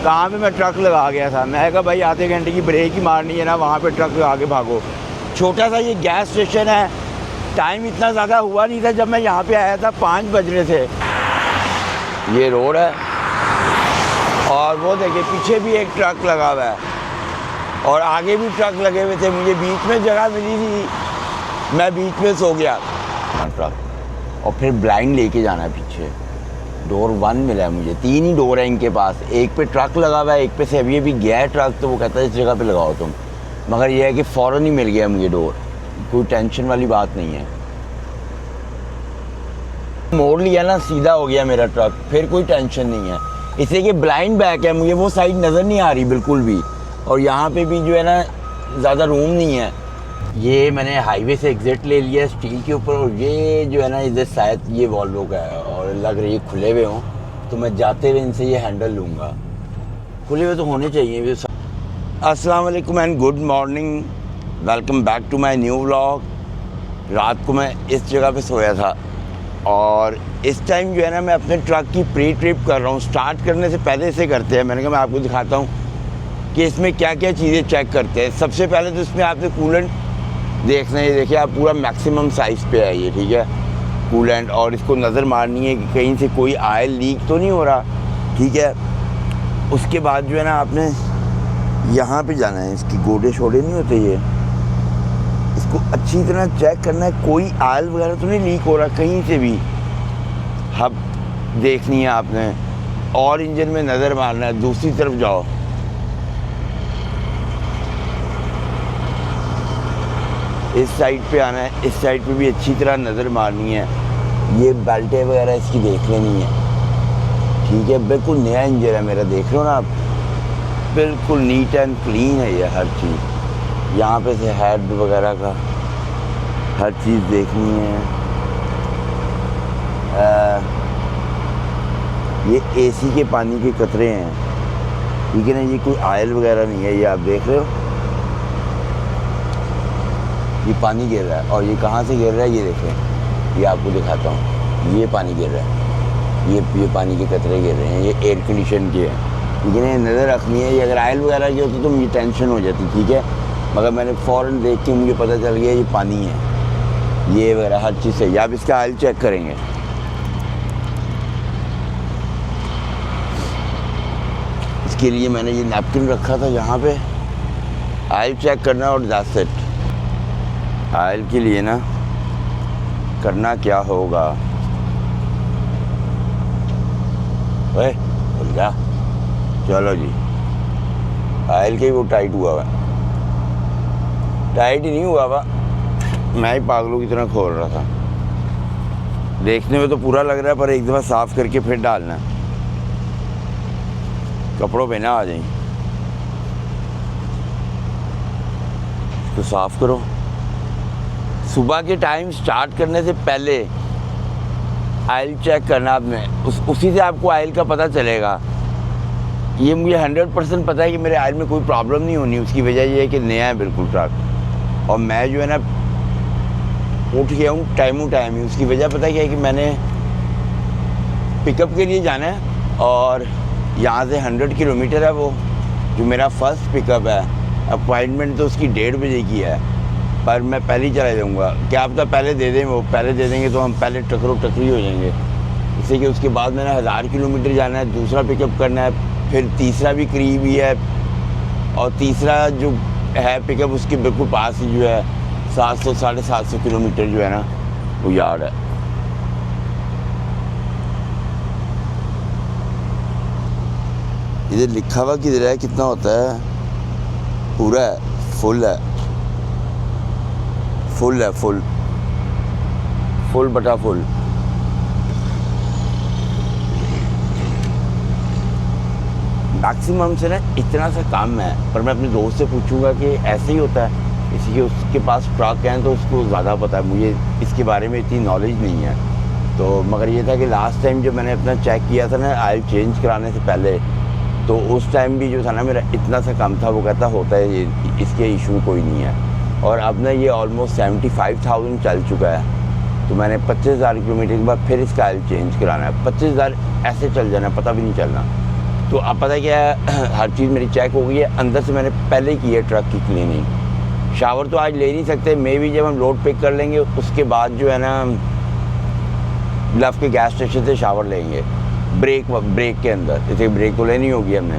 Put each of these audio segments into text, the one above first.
कहाँ पे मैं ट्रक लगा गया था। मैं कहा भाई आधे घंटे की ब्रेक ही मारनी है ना, वहाँ पे ट्रक लगा के भागो। छोटा सा ये गैस स्टेशन है, टाइम इतना ज़्यादा हुआ नहीं था जब मैं यहाँ पे आया था, 5 बज रहे थे। ये रोड है और वो देखिए पीछे भी एक ट्रक लगा हुआ है और आगे भी ट्रक लगे हुए थे। मुझे बीच में जगह मिली थी, मैं बीच में सो गया ट्रक। और फिर ब्लाइंड लेके जाना है पीछे। डोर 1 मिला है मुझे, 3 ही डोर है इनके पास। एक पे ट्रक लगा हुआ है, एक पे से अभी गया है ट्रक, तो वो कहता है इस जगह पे लगाओ तुम। मगर ये है कि फ़ौरन ही मिल गया मुझे डोर, कोई टेंशन वाली बात नहीं है। मोड़ लिया ना, सीधा हो गया मेरा ट्रक, फिर कोई टेंशन नहीं है। इसलिए कि ब्लाइंड बैक है, मुझे वो साइड नज़र नहीं आ रही बिल्कुल भी। और यहाँ पे भी जो है ना ज़्यादा रूम नहीं है। ये मैंने हाईवे से एग्जिट ले लिया स्टील के ऊपर, और ये जो है ना इधर शायद ये वॉल्वो का है और लग रही है खुले हुए हों, तो मैं जाते हुए इनसे ये हैंडल लूँगा। खुले हुए तो होने चाहिए। अस्सलाम वालेकुम and good morning, welcome back to my new vlog. रात को मैं इस जगह पे सोया था और इस टाइम जो है ना मैं अपने ट्रक की प्री ट्रिप कर रहा हूँ। स्टार्ट करने से पहले से करते हैं, मैंने कहा मैं आपको दिखाता हूँ कि इसमें क्या क्या चीज़ें चेक करते हैं। सबसे पहले तो इसमें आपने कूलेंट देखना है। देखिए आप, पूरा मैक्सिमम साइज़ पे है ये, ठीक है, कूलेंट। और इसको नज़र मारनी है कि कहीं से कोई ऑयल लीक तो नहीं हो रहा, ठीक है। उसके बाद जो है ना आपने यहाँ पे जाना है, इसकी गोडे शोडे नहीं होते, ये इसको अच्छी तरह चेक करना है, कोई ऑयल वगैरह तो नहीं लीक हो रहा कहीं से भी। हब देखनी है आपने और इंजन में नज़र मारना है। दूसरी तरफ जाओ, इस साइड पे आना है, इस साइड पे भी अच्छी तरह नज़र मारनी है। ये बेल्टें वगैरह इसकी देख लेनी है, ठीक है। बिल्कुल नया इंजन है मेरा, देख लो ना आप, बिल्कुल नीट एंड क्लीन है ये हर चीज़। यहाँ पे से हेड वगैरह का हर चीज़ देखनी है। ये एसी के पानी के कतरे हैं, ठीक है ना, ये कोई ऑयल वगैरह नहीं है। ये आप देख रहे हो, ये पानी गिर रहा है। और ये कहाँ से गिर रहा है ये देखें, ये आपको दिखाता हूँ। ये पानी गिर रहा है, ये पानी के कतरे गिर रहे हैं, ये एयर कंडीशन के हैं, ठीक है ना। नज़र रखनी है, ये अगर ऑयल वगैरह की होती तो मुझे टेंशन हो जाती, ठीक है। मगर मैंने फ़ौरन देख के मुझे पता चल गया ये पानी है, ये वगैरह हर चीज़ है। आप इसका ऑयल चेक करेंगे, इसके लिए मैंने ये नैपकिन रखा था यहाँ पे। ऑयल चेक करना और दैट्स इट। ऑयल के लिए ना करना क्या होगा, ओए बोल जा, चलो जी। ऑयल के वो टाइट हुआ हुआ, टाइट ही नहीं हुआ हुआ, मैं ही पागलों की तरह खोल रहा था। देखने में तो पूरा लग रहा है, पर एक दफ़ा साफ़ करके फिर डालना, कपड़ों पे ना आ जाए। इसको साफ़ करो। सुबह के टाइम स्टार्ट करने से पहले ऑयल चेक करना आपने, उसी से आपको ऑयल का पता चलेगा। ये मुझे 100% पता है कि मेरे ऑयल में कोई प्रॉब्लम नहीं होनी। उसकी वजह ये है कि नया है बिल्कुल ट्रक, और मैं जो है ना उठ गया हूँ टाइम ही। उसकी वजह पता है क्या है कि मैंने पिकअप के लिए जाना है और यहाँ से 100 किलोमीटर है वो, जो मेरा फर्स्ट पिकअप है। अपॉइंटमेंट तो उसकी 1:30 बजे की है, पर मैं पहले ही चला जाऊँगा। क्या पता पहले दे दें, वो पहले दे देंगे तो हम पहले टकरी हो जाएंगे। इससे कि उसके बाद मैंने 1000 किलोमीटर जाना है, दूसरा पिकअप करना है, फिर तीसरा भी करीब ही है, और तीसरा जो है पिकअप उसके बिल्कुल पास ही जो है 700 साढ़े 700 किलोमीटर जो है ना वो यार्ड है। इधर लिखा हुआ किधर है, कितना होता है, पूरा है, फुल है, फुल है, फुल बटा फुल। मैक्सिमम से ना इतना सा काम है, पर मैं अपने दोस्त से पूछूंगा कि ऐसे ही होता है। इसी के उसके पास ट्रक हैं तो उसको ज़्यादा पता है, मुझे इसके बारे में इतनी नॉलेज नहीं है। तो मगर ये था कि लास्ट टाइम जब मैंने अपना चेक किया था ना ऑयल चेंज कराने से पहले, तो उस टाइम भी जो था ना मेरा इतना सा काम था। वो कहता होता है ये, इसके इशू कोई नहीं है। और अब ना ये ऑलमोस्ट 75,000 चल चुका है, तो मैंने 25,000 किलोमीटर के बाद फिर इसका ऑयल चेंज कराना है। 25,000 ऐसे चल जाना, पता भी नहीं चलना। तो अब पता क्या है, हर चीज़ मेरी चेक हो गई है। अंदर से मैंने पहले की है ट्रक की क्लीनिंग। शावर तो आज ले नहीं सकते, मे भी जब हम लोड पिक कर लेंगे उसके बाद जो है ना लव के गैस स्टेशन से शावर लेंगे। ब्रेक के अंदर, जैसे ब्रेक तो लेनी होगी हमने,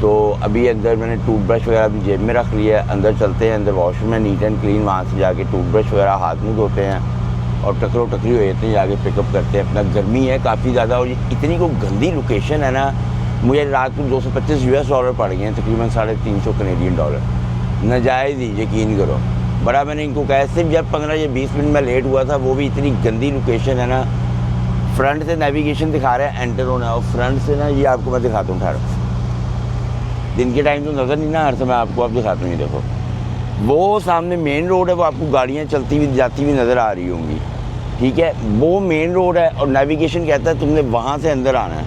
तो अभी अंदर मैंने टूथब्रश वगैरह भी जेब में रख लिया है। अंदर चलते हैं, अंदर वॉशरूम में नीट एंड क्लीन, वहाँ से जाके टूथब्रश वगैरह हाथ मुँह धोते हैं और टकरो टकरी हो जाते हैं, जाके पिकअप करते हैं अपना। गर्मी है काफ़ी ज़्यादा और इतनी को गंदी लोकेशन है ना, मुझे रात को $225 पड़ गए हैं, तकरीबन $350 कनेडियन डॉलर। नाजायज़ ही, यकीन करो। बड़ा मैंने इनको कहा, सिर्फ जब 15 या 20 मिनट में लेट हुआ था, वो भी इतनी गंदी लोकेशन है ना। फ्रंट से नेविगेशन दिखा रहा है एंटर होना, और फ्रंट से ना ये आपको मैं दिखाता हूँ ठहरो, दिन के टाइम तो नज़र नहीं ना, हर समय आपको आप दिखाता हूँ। ये देखो, वो सामने मेन रोड है, वो आपको गाड़ियाँ चलती हुई जाती हुई नज़र आ रही होंगी, ठीक है। वो मेन रोड है और नेविगेशन कहता है तुमने वहाँ से अंदर आना है,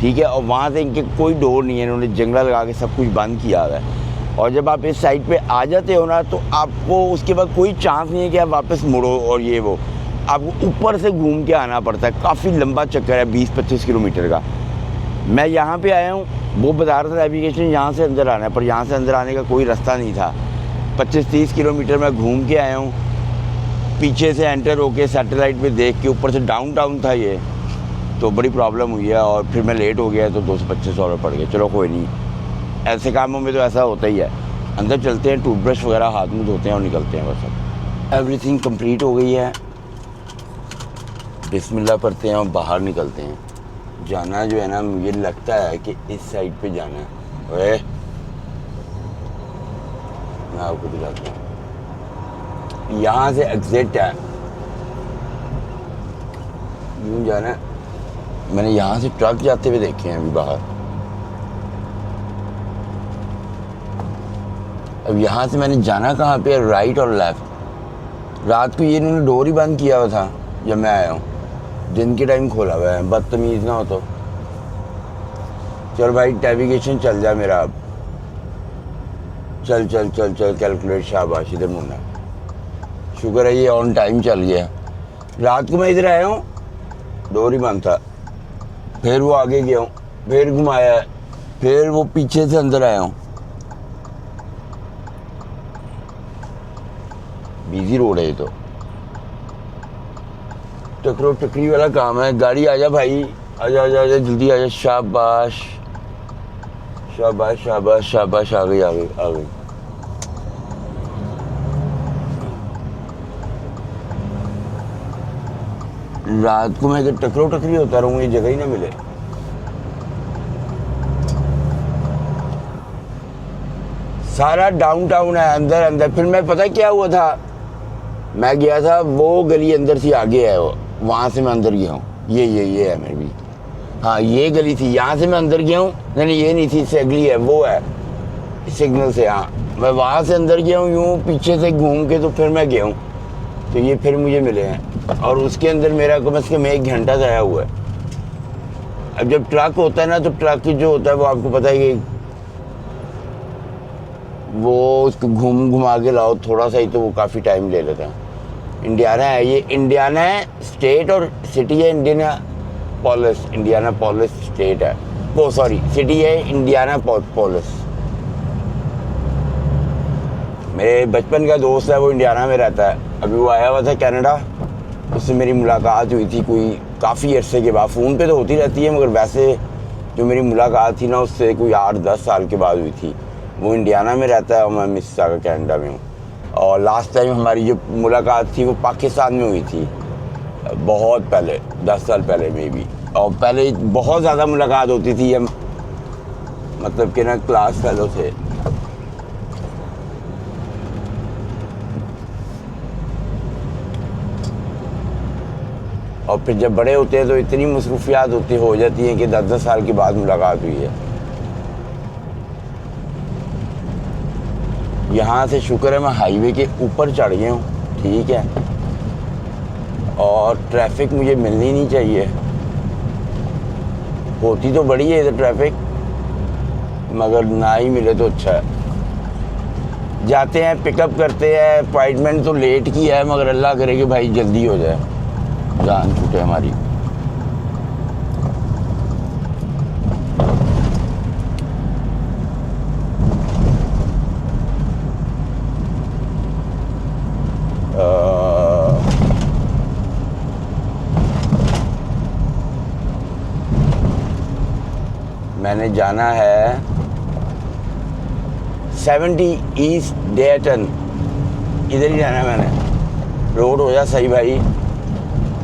ठीक है। और वहाँ से इनके कोई डोर नहीं है, इन्होंने जंगला लगा के सब कुछ बंद किया हुआ है। और जब आप इस साइड पे आ जाते हो ना, तो आपको उसके बाद कोई चांस नहीं है कि आप वापस मुड़ो और ये वो, आपको ऊपर से घूम के आना पड़ता है। काफ़ी लंबा चक्कर है, 20-25 किलोमीटर का। मैं यहाँ पे आया हूँ, वो बता रहा था नेविगेशन यहाँ से अंदर आना है, पर यहाँ से अंदर आने का कोई रास्ता नहीं था। 25-30 किलोमीटर मैं घूम के आया हूँ, पीछे से एंटर होके सैटेलाइट पे देख के, ऊपर से डाउन था ये, तो बड़ी प्रॉब्लम हुई है। और फिर मैं लेट हो गया तो $225 पड़ गए। चलो कोई नहीं, ऐसे कामों में तो ऐसा होता ही है। अंदर चलते हैं, टूथब्रश वगैरह हाथ मुँह धोते हैं और निकलते हैं। बस अब एवरीथिंग कंप्लीट हो गई है, बिस्मिल्लाह पढ़ते हैं और बाहर निकलते हैं। जाना जो है ना, मुझे लगता है कि इस साइड पे जाना है। ओए, मैं आपको दिखाता हूँ, यहाँ से एग्जिट है, यूँ जाना है। मैंने यहाँ से ट्रक जाते हुए देखे हैं अभी बाहर। अब यहाँ से मैंने जाना कहाँ पे, राइट और लेफ्ट। रात को ये इन्होंने डोर ही बंद किया हुआ था जब मैं आया हूँ, दिन के टाइम खोला हुआ है, बदतमीज़ ना हो तो। चल भाई, नेविगेशन चल जा मेरा अब, चल चल चल चल, कैलकुलेट, शाबाश, इधर मुड़ना। शुक्र है ये ऑन टाइम चल गया। रात को मैं इधर आया हूँ, डोर ही बंद था, फिर वो आगे गया हूँ, फिर घुमाया, फिर वो पीछे से अंदर आया हूँ। बिजी रोड है ये तो, टकरो टकरी वाला काम है। गाड़ी आजा भाई, आजा आजा आजा, जल्दी आजा, शाबाश शाबाश शाबाश शाबाश, आ गई आ गई आ गई। रात को मैं इधर टकरो टकरी होता रहूँ, ये जगह ही ना मिले। सारा डाउनटाउन है, अंदर अंदर। फिर मैं, पता क्या हुआ था, मैं गया था, वो गली अंदर से आगे है, वहाँ से मैं अंदर गया हूँ। ये है मेरी भी, हाँ ये गली थी, यहाँ से मैं अंदर गया हूँ। नहीं ये नहीं थी, इससे अगली है, वो है सिग्नल से। हाँ, मैं वहाँ से अंदर गया हूँ, यूँ पीछे से घूम के, तो फिर मैं गया हूँ, तो ये फिर मुझे मिले हैं। और उसके अंदर मेरा कम से कम 1 घंटा ज़ाया हुआ है। अब जब ट्रक होता है ना, तो ट्रक जो होता है वो आपको पता है कि वो उसको घुमा के लाओ थोड़ा सा ही, तो वो काफ़ी टाइम ले लेता है। इंडियाना है ये, इंडियाना है स्टेट और सिटी है इंडियानापोलिस। इंडियानापोलिस स्टेट है, वो सॉरी सिटी है इंडियानापोलिस। मेरे बचपन का दोस्त है, वो इंडियाना में रहता है। अभी वो आया हुआ था कनाडा, उससे मेरी मुलाकात हुई थी कोई काफ़ी अरसे के बाद। फ़ोन पे तो होती रहती है, मगर वैसे जो मेरी मुलाकात थी ना, उससे कोई 8-10 साल के बाद हुई थी। वो इंडियाना में रहता है और मैं मिसिसागा कनाडा में हूँ। और लास्ट टाइम हमारी जो मुलाकात थी वो पाकिस्तान में हुई थी, बहुत पहले, 10 साल पहले में भी। और पहले बहुत ज़्यादा मुलाकात होती थी, हम मतलब कि ना क्लास फेलो थे। और फिर जब बड़े होते हैं तो इतनी मसरूफियात हो जाती हैं कि 10-10 साल के बाद मुलाकात हुई है। यहाँ से शुक्र है मैं हाईवे के ऊपर चढ़ गया हूँ, ठीक है। और ट्रैफिक मुझे मिलनी नहीं चाहिए, होती तो बड़ी है इधर ट्रैफिक, मगर ना ही मिले तो अच्छा है। जाते हैं, पिकअप करते हैं। अपॉइंटमेंट तो लेट की है, मगर अल्लाह करे कि भाई जल्दी हो जाए, जान छूटे हमारी। हमें जाना है 70 ईस्ट डेटन, इधर ही जाना है मैंने। रोड हो जा सही भाई।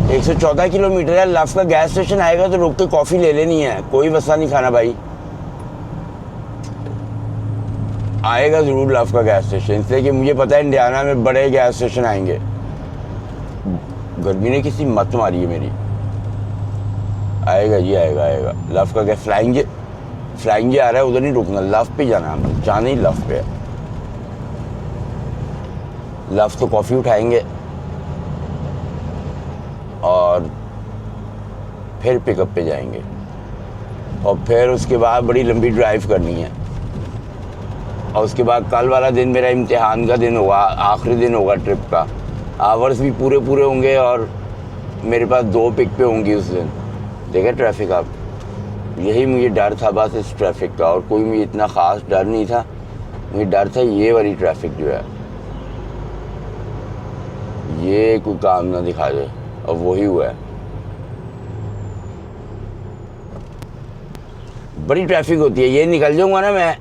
114 किलोमीटर है। लव का गैस स्टेशन आएगा तो रुक के कॉफ़ी ले लेनी है, कोई मसला नहीं खाना भाई। आएगा ज़रूर लव का गैस स्टेशन, इसलिए कि मुझे पता है इंडियाना में बड़े गैस स्टेशन आएंगे। गर्मी ने किसी मत मारी है मेरी। आएगा जी, आएगा आएगा लव का गैस। फ्लाइंग आ रहा है, उधर नहीं रुकना, लव पे जाना है, जाना ही लव पे है। लव तो कॉफ़ी उठाएंगे और फिर पिकअप पे जाएंगे, और फिर उसके बाद बड़ी लंबी ड्राइव करनी है। और उसके बाद कल वाला दिन मेरा इम्तिहान का दिन होगा, आखिरी दिन होगा ट्रिप का। आवर्स भी पूरे होंगे और मेरे पास 2 पिक पे होंगी उस दिन। देखा ट्रैफिक आप, यही मुझे डर था बस इस ट्रैफिक का, और कोई मुझे इतना ख़ास डर नहीं था। मुझे डर था ये वाली ट्रैफिक जो है, ये कोई काम ना दिखा दे, और वही हुआ है। बड़ी ट्रैफिक होती है। ये निकल जाऊंगा ना मैं,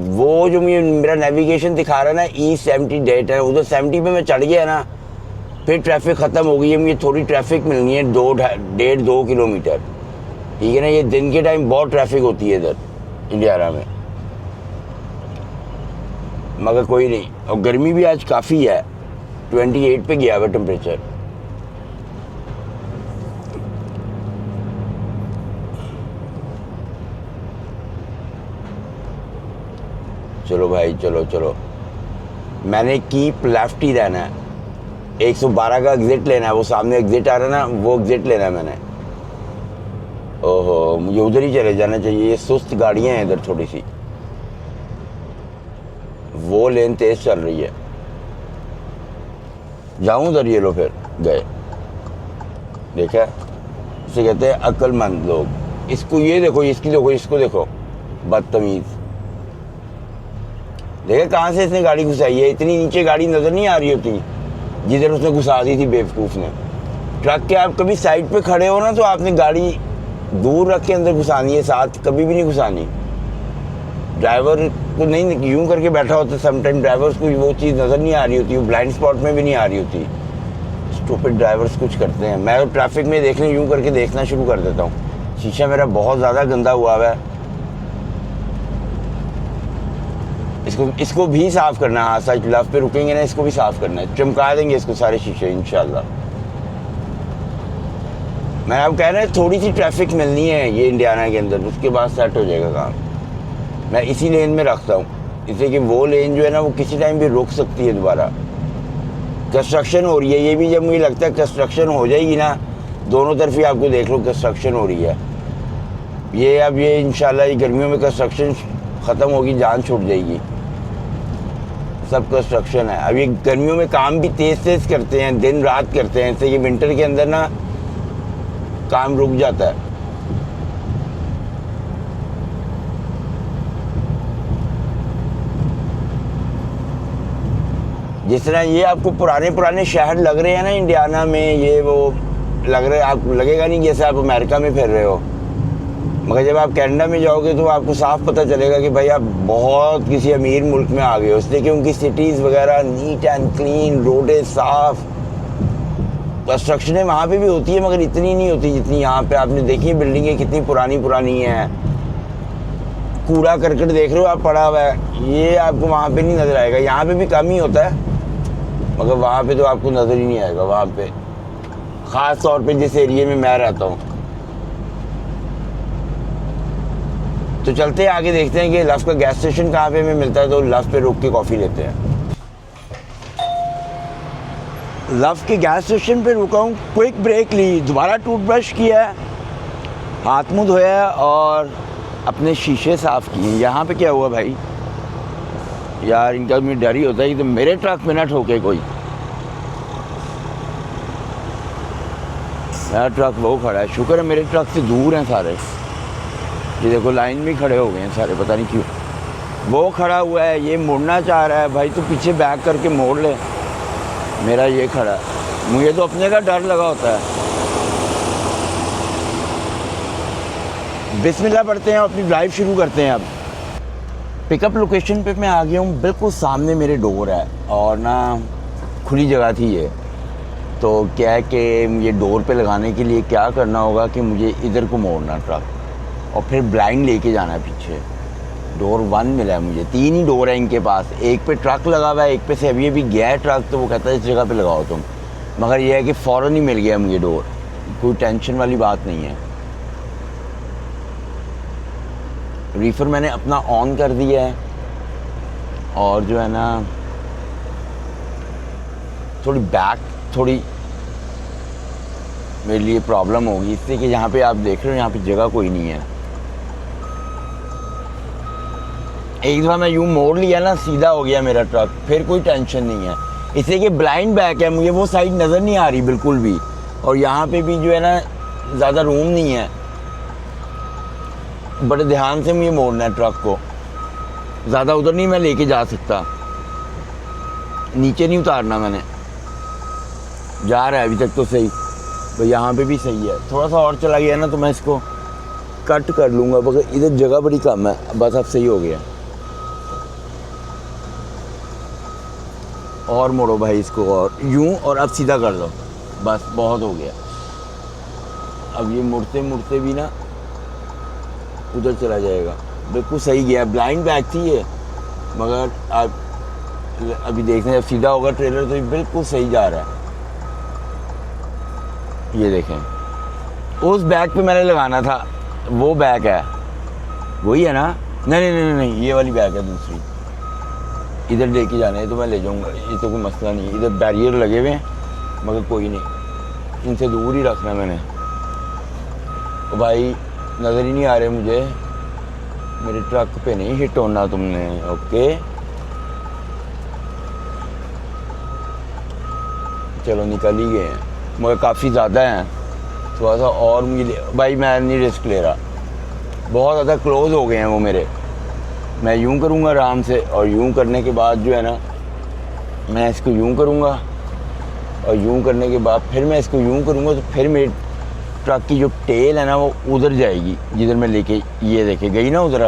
वो जो मुझे मेरा नेविगेशन दिखा रहा है ना E70 डेट है, उधर 70 पे मैं चढ़ गया ना, फिर ट्रैफिक ख़त्म हो गई है। मुझे थोड़ी ट्रैफिक मिलनी है 2 किलोमीटर, ठीक है ना। ये दिन के टाइम बहुत ट्रैफिक होती है इधर इंडियाना में, मगर कोई नहीं। और गर्मी भी आज काफ़ी है, 28 पे गया हुआ टेम्परेचर। चलो भाई, चलो। मैंने कीप लेफ्ट ही रहना है। 112 का एग्जिट लेना है, वो सामने एग्जिट आ रहा है ना, वो एग्जिट लेना है मैंने। ओहो, मुझे उधर ही चले जाना चाहिए। ये सुस्त गाड़ियाँ हैं इधर थोड़ी सी, वो लेन तेज चल रही है। जाऊँ उधर, ये लो फिर गए। देखा, इसे कहते हैं अक्लमंद लोग। इसको ये देखो, इसको देखो, बदतमीज़। देखा कहाँ से इसने गाड़ी घुसाई है। इतनी नीचे गाड़ी नज़र नहीं आ रही होती जिधर उसने घुसा दी थी बेवकूफ़ ने। ट्रक के आप कभी साइड पे खड़े हो ना, तो आपने गाड़ी दूर रख के अंदर घुसानी है, साथ कभी भी नहीं घुसानी। ड्राइवर को नहीं यूं करके बैठा होता, समटाइम ड्राइवर्स को वो चीज़ नज़र नहीं आ रही होती, वो ब्लाइंड स्पॉट में भी नहीं आ रही होती। स्टूपिड ड्राइवर्स कुछ करते हैं। मैं तो ट्रैफिक में देखने यूं करके देखना शुरू कर देता हूँ। शीशा मेरा बहुत ज़्यादा गंदा हुआ है, इसको भी साफ़ करना है। हाँ सच, लव पे रुकेंगे ना, इसको भी साफ़ करना है, चमका देंगे इसको सारे शीशे इंशाल्लाह। मैं अब कह रहा है थोड़ी सी ट्रैफिक मिलनी है ये इंडियाना के अंदर, उसके बाद सेट हो जाएगा काम। मैं इसी लेन में रखता हूँ, इसलिए कि वो लेन जो है ना, वो किसी टाइम भी रुक सकती है दोबारा। कंस्ट्रक्शन हो रही है, ये भी जब मुझे लगता है कंस्ट्रक्शन हो जाएगी ना, दोनों तरफ ही आपको देख लो कंस्ट्रक्शन हो रही है। ये अब ये इंशाल्लाह ये गर्मियों में कंस्ट्रक्शन ख़त्म होगी, जान छूट जाएगी। सब कंस्ट्रक्शन है। अब ये गर्मियों में काम भी तेज़ करते हैं, दिन रात करते हैं, इससे ये विंटर के अंदर ना काम रुक जाता है। जिस तरह ये आपको पुराने शहर लग रहे हैं ना इंडियाना में, ये वो लग रहे, आप लगेगा नहीं जैसे आप अमेरिका में फिर रहे हो, मगर जब आप कनाडा में जाओगे तो आपको साफ पता चलेगा कि भाई आप बहुत किसी अमीर मुल्क में आ गए हो। इसलिए कि उनकी सिटीज़ वगैरह नीट एंड क्लीन, रोडें साफ, कंस्ट्रक्शनें वहाँ पे भी होती है मगर इतनी नहीं होती जितनी यहाँ पे। आपने देखी है बिल्डिंगें कितनी पुरानी हैं, कूड़ा करकट देख रहे हो आप पड़ा हुआ है, ये आपको वहाँ पे नहीं नज़र आएगा। यहाँ पे भी कम ही होता है मगर वहाँ पे तो आपको नज़र ही नहीं आएगा। वहाँ पे ख़ास तौर पे जिस एरिया में मैं रहता हूँ। तो चलते हैं आगे, देखते हैं कि लव का गैस स्टेशन कहाँ पे हमें मिलता है, तो लव पे रुक के कॉफ़ी लेते हैं। लव के गैस स्टेशन पे रुका हूँ, क्विक ब्रेक ली, दोबारा टूथब्रश किया है, हाथ मुँह धोया और अपने शीशे साफ़ किए। यहाँ पे क्या हुआ भाई यार, इनका मुझे डर ही होता है कि तो मेरे ट्रक में ना ठोके कोई। मेरा ट्रक वो खड़ा है, शुक्र है मेरे ट्रक से दूर हैं सारे। ये देखो लाइन में खड़े हो गए हैं सारे, पता नहीं क्यों। वो खड़ा हुआ है, ये मुड़ना चाह रहा है, भाई तो पीछे बैक करके मोड़ ले। मेरा ये खड़ा है, मुझे तो अपने का डर लगा होता है। बिस्मिल्लाह पढ़ते हैं और अपनी ड्राइव शुरू करते हैं। अब पिकअप लोकेशन पे मैं आ गया हूँ, बिल्कुल सामने मेरे डोर है और ना खुली जगह थी ये। तो क्या है कि ये डोर पे लगाने के लिए क्या करना होगा कि मुझे इधर को मोड़ना ट्रक और फिर ब्लाइंड लेके जाना है पीछे। डोर 1 मिला है मुझे, 3 ही डोर है इनके पास। एक पे ट्रक लगा हुआ है, एक पे से अभी गया है ट्रक, तो वो कहता है इस जगह पे लगाओ तुम। मगर ये है कि फ़ौरन ही मिल गया मुझे डोर, कोई टेंशन वाली बात नहीं है। रीफर मैंने अपना ऑन कर दिया है और जो है ना थोड़ी बैक थोड़ी मेरे लिए प्रॉब्लम होगी, इससे कि यहाँ पे आप देख रहे हो यहाँ पे जगह कोई नहीं है। एक दफ़ा मैं यूँ मोड़ लिया ना, सीधा हो गया मेरा ट्रक, फिर कोई टेंशन नहीं है। इसलिए कि ब्लाइंड बैक है, मुझे वो साइड नज़र नहीं आ रही बिल्कुल भी, और यहाँ पे भी जो है ना ज़्यादा रूम नहीं है। बड़े ध्यान से मुझे मोड़ना है ट्रक को, ज़्यादा उधर नहीं मैं लेके जा सकता, नीचे नहीं उतारना मैंने। जा रहा है अभी तक तो सही, तो यहाँ पे भी सही है। थोड़ा सा और चला गया ना तो मैं इसको कट कर लूँगा, मगर इधर जगह बड़ी कम है। बस अब सही हो गया। और मोड़ो भाई इसको, और यूँ, और अब सीधा कर दो, बस बहुत हो गया। अब ये मुड़ते मुड़ते भी ना उधर चला जाएगा। बिल्कुल सही गया, ब्लाइंड बैक थी ये, मगर आप अभी देखते हैं जब सीधा होगा ट्रेलर तो ये बिल्कुल सही जा रहा है। ये देखें, उस बैग पे मैंने लगाना था, वो बैग है, वही है ना? नहीं नहीं नहीं नहीं, ये वाली बैग है दूसरी। इधर लेके जाने है तो मैं ले जाऊंगा, ये तो कोई मसला नहीं है। इधर बैरियर लगे हुए हैं, मगर कोई नहीं, इनसे दूर ही रखना मैंने। तो भाई नज़र ही नहीं आ रहे मुझे, मेरे ट्रक पे नहीं हिट होना तुमने। ओके चलो निकल ही गए हैं, मगर काफ़ी ज़्यादा हैं, थोड़ा सा और मुझे भाई मैं नहीं रिस्क ले रहा, बहुत ज़्यादा क्लोज़ हो गए हैं वो मेरे। मैं यूँ करूँगा आराम से, और यूँ करने के बाद जो है ना मैं इसको यूँ करूँगा, और यूँ करने के बाद फिर मैं इसको यूँ करूँगा, तो फिर मेरे ट्रक की जो टेल है ना वो उधर जाएगी जिधर मैं लेके, ये देखे गई ना उधर।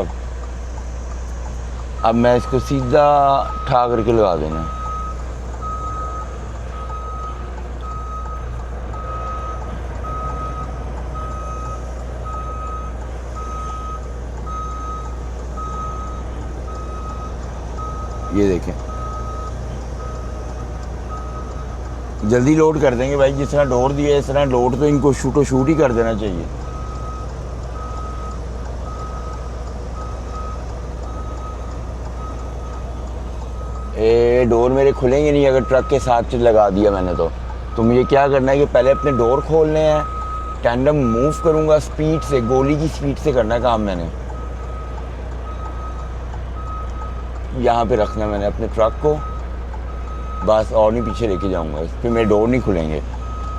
अब मैं इसको सीधा ठा करके लगा देना। ये देखें, जल्दी लोड कर देंगे भाई, जिस तरह डोर दिया इस तरह लोड तो इनको शूट ही कर देना चाहिए। डोर मेरे खुलेंगे नहीं अगर ट्रक के साथ लगा दिया मैंने तो मुझे क्या करना है कि पहले अपने डोर खोलने हैं, टैंडम मूव करूँगा स्पीड से, गोली की स्पीड से करना है काम मैंने। यहाँ पे रखना मैंने अपने ट्रक को, बस, और नहीं पीछे लेके जाऊँगा, इस पर मेरे डोर नहीं खुलेंगे।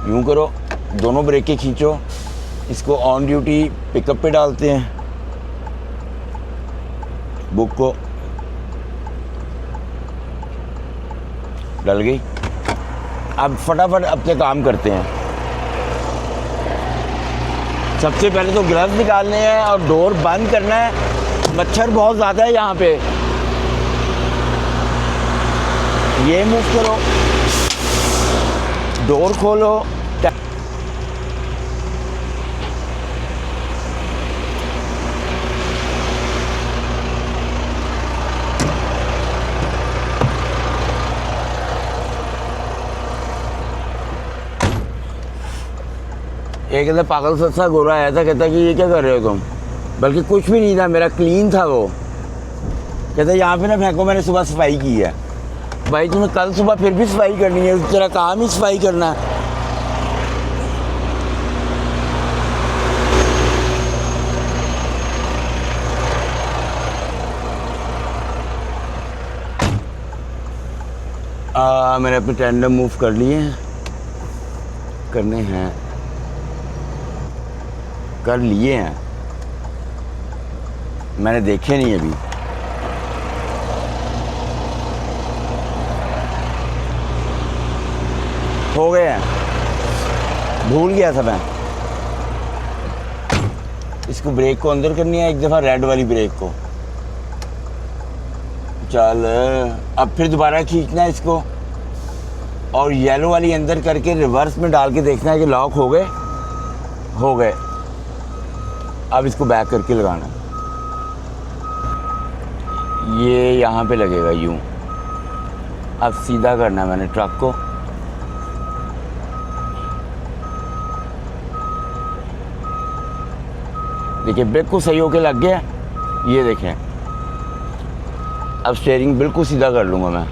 यूँ करो, दोनों ब्रेकें खींचो, इसको ऑन ड्यूटी पिकअप पे डालते हैं, बुक को डल गई। अब फटाफट अपने काम करते हैं। सबसे पहले तो ग्लव्स निकालने हैं और डोर बंद करना है। मच्छर बहुत ज़्यादा है यहाँ पे। ये मूव करो, डोर खोलो, एक कहता पागल सस्ता गोरा आया था, कहता कि ये क्या कर रहे हो तुम, बल्कि कुछ भी नहीं था, मेरा क्लीन था वो। कहता यहाँ पे ना फेंको, मैंने सुबह सफाई की है। भाई तुम्हें कल सुबह फिर भी सफाई करनी है, तेरा काम ही सफाई करना है। मैंने अपने टेंडर मूव कर लिए हैं, करने हैं, कर लिए हैं, मैंने देखे नहीं अभी। हो गए हैं, भूल गया था मैं। इसको ब्रेक को अंदर करनी है एक दफ़ा, रेड वाली ब्रेक को। चल अब फिर दोबारा खींचना है इसको और येलो वाली अंदर करके रिवर्स में डाल के देखना है कि लॉक हो गए। हो गए। अब इसको बैक करके लगाना, ये यहाँ पे लगेगा यूं। अब सीधा करना है मैंने ट्रक को। देखिए बिल्कुल सही होके लग गया। ये देखें, अब स्टीयरिंग बिल्कुल सीधा कर लूँगा मैं।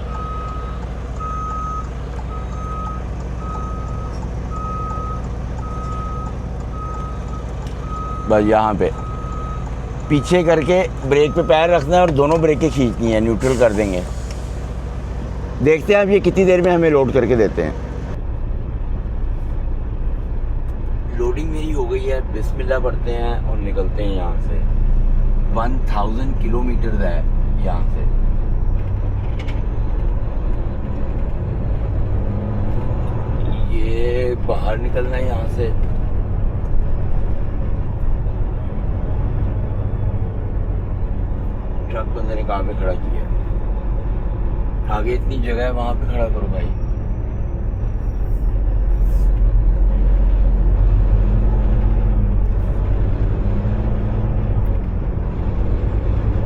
बस यहाँ पे पीछे करके ब्रेक पे पैर रखना है और दोनों ब्रेकें खींचनी है, न्यूट्रल कर देंगे। देखते हैं अब ये कितनी देर में हमें लोड करके देते हैं। लोडिंग मेरी हो गई है, बिस्मिल्लाह पढ़ते हैं और निकलते हैं यहाँ से। 1000 किलोमीटर है यहाँ से। ये बाहर निकलना है यहाँ से। ट्रक बंदे ने कहाँ पे खड़ा किया? आगे इतनी जगह है, वहां पे खड़ा करो भाई।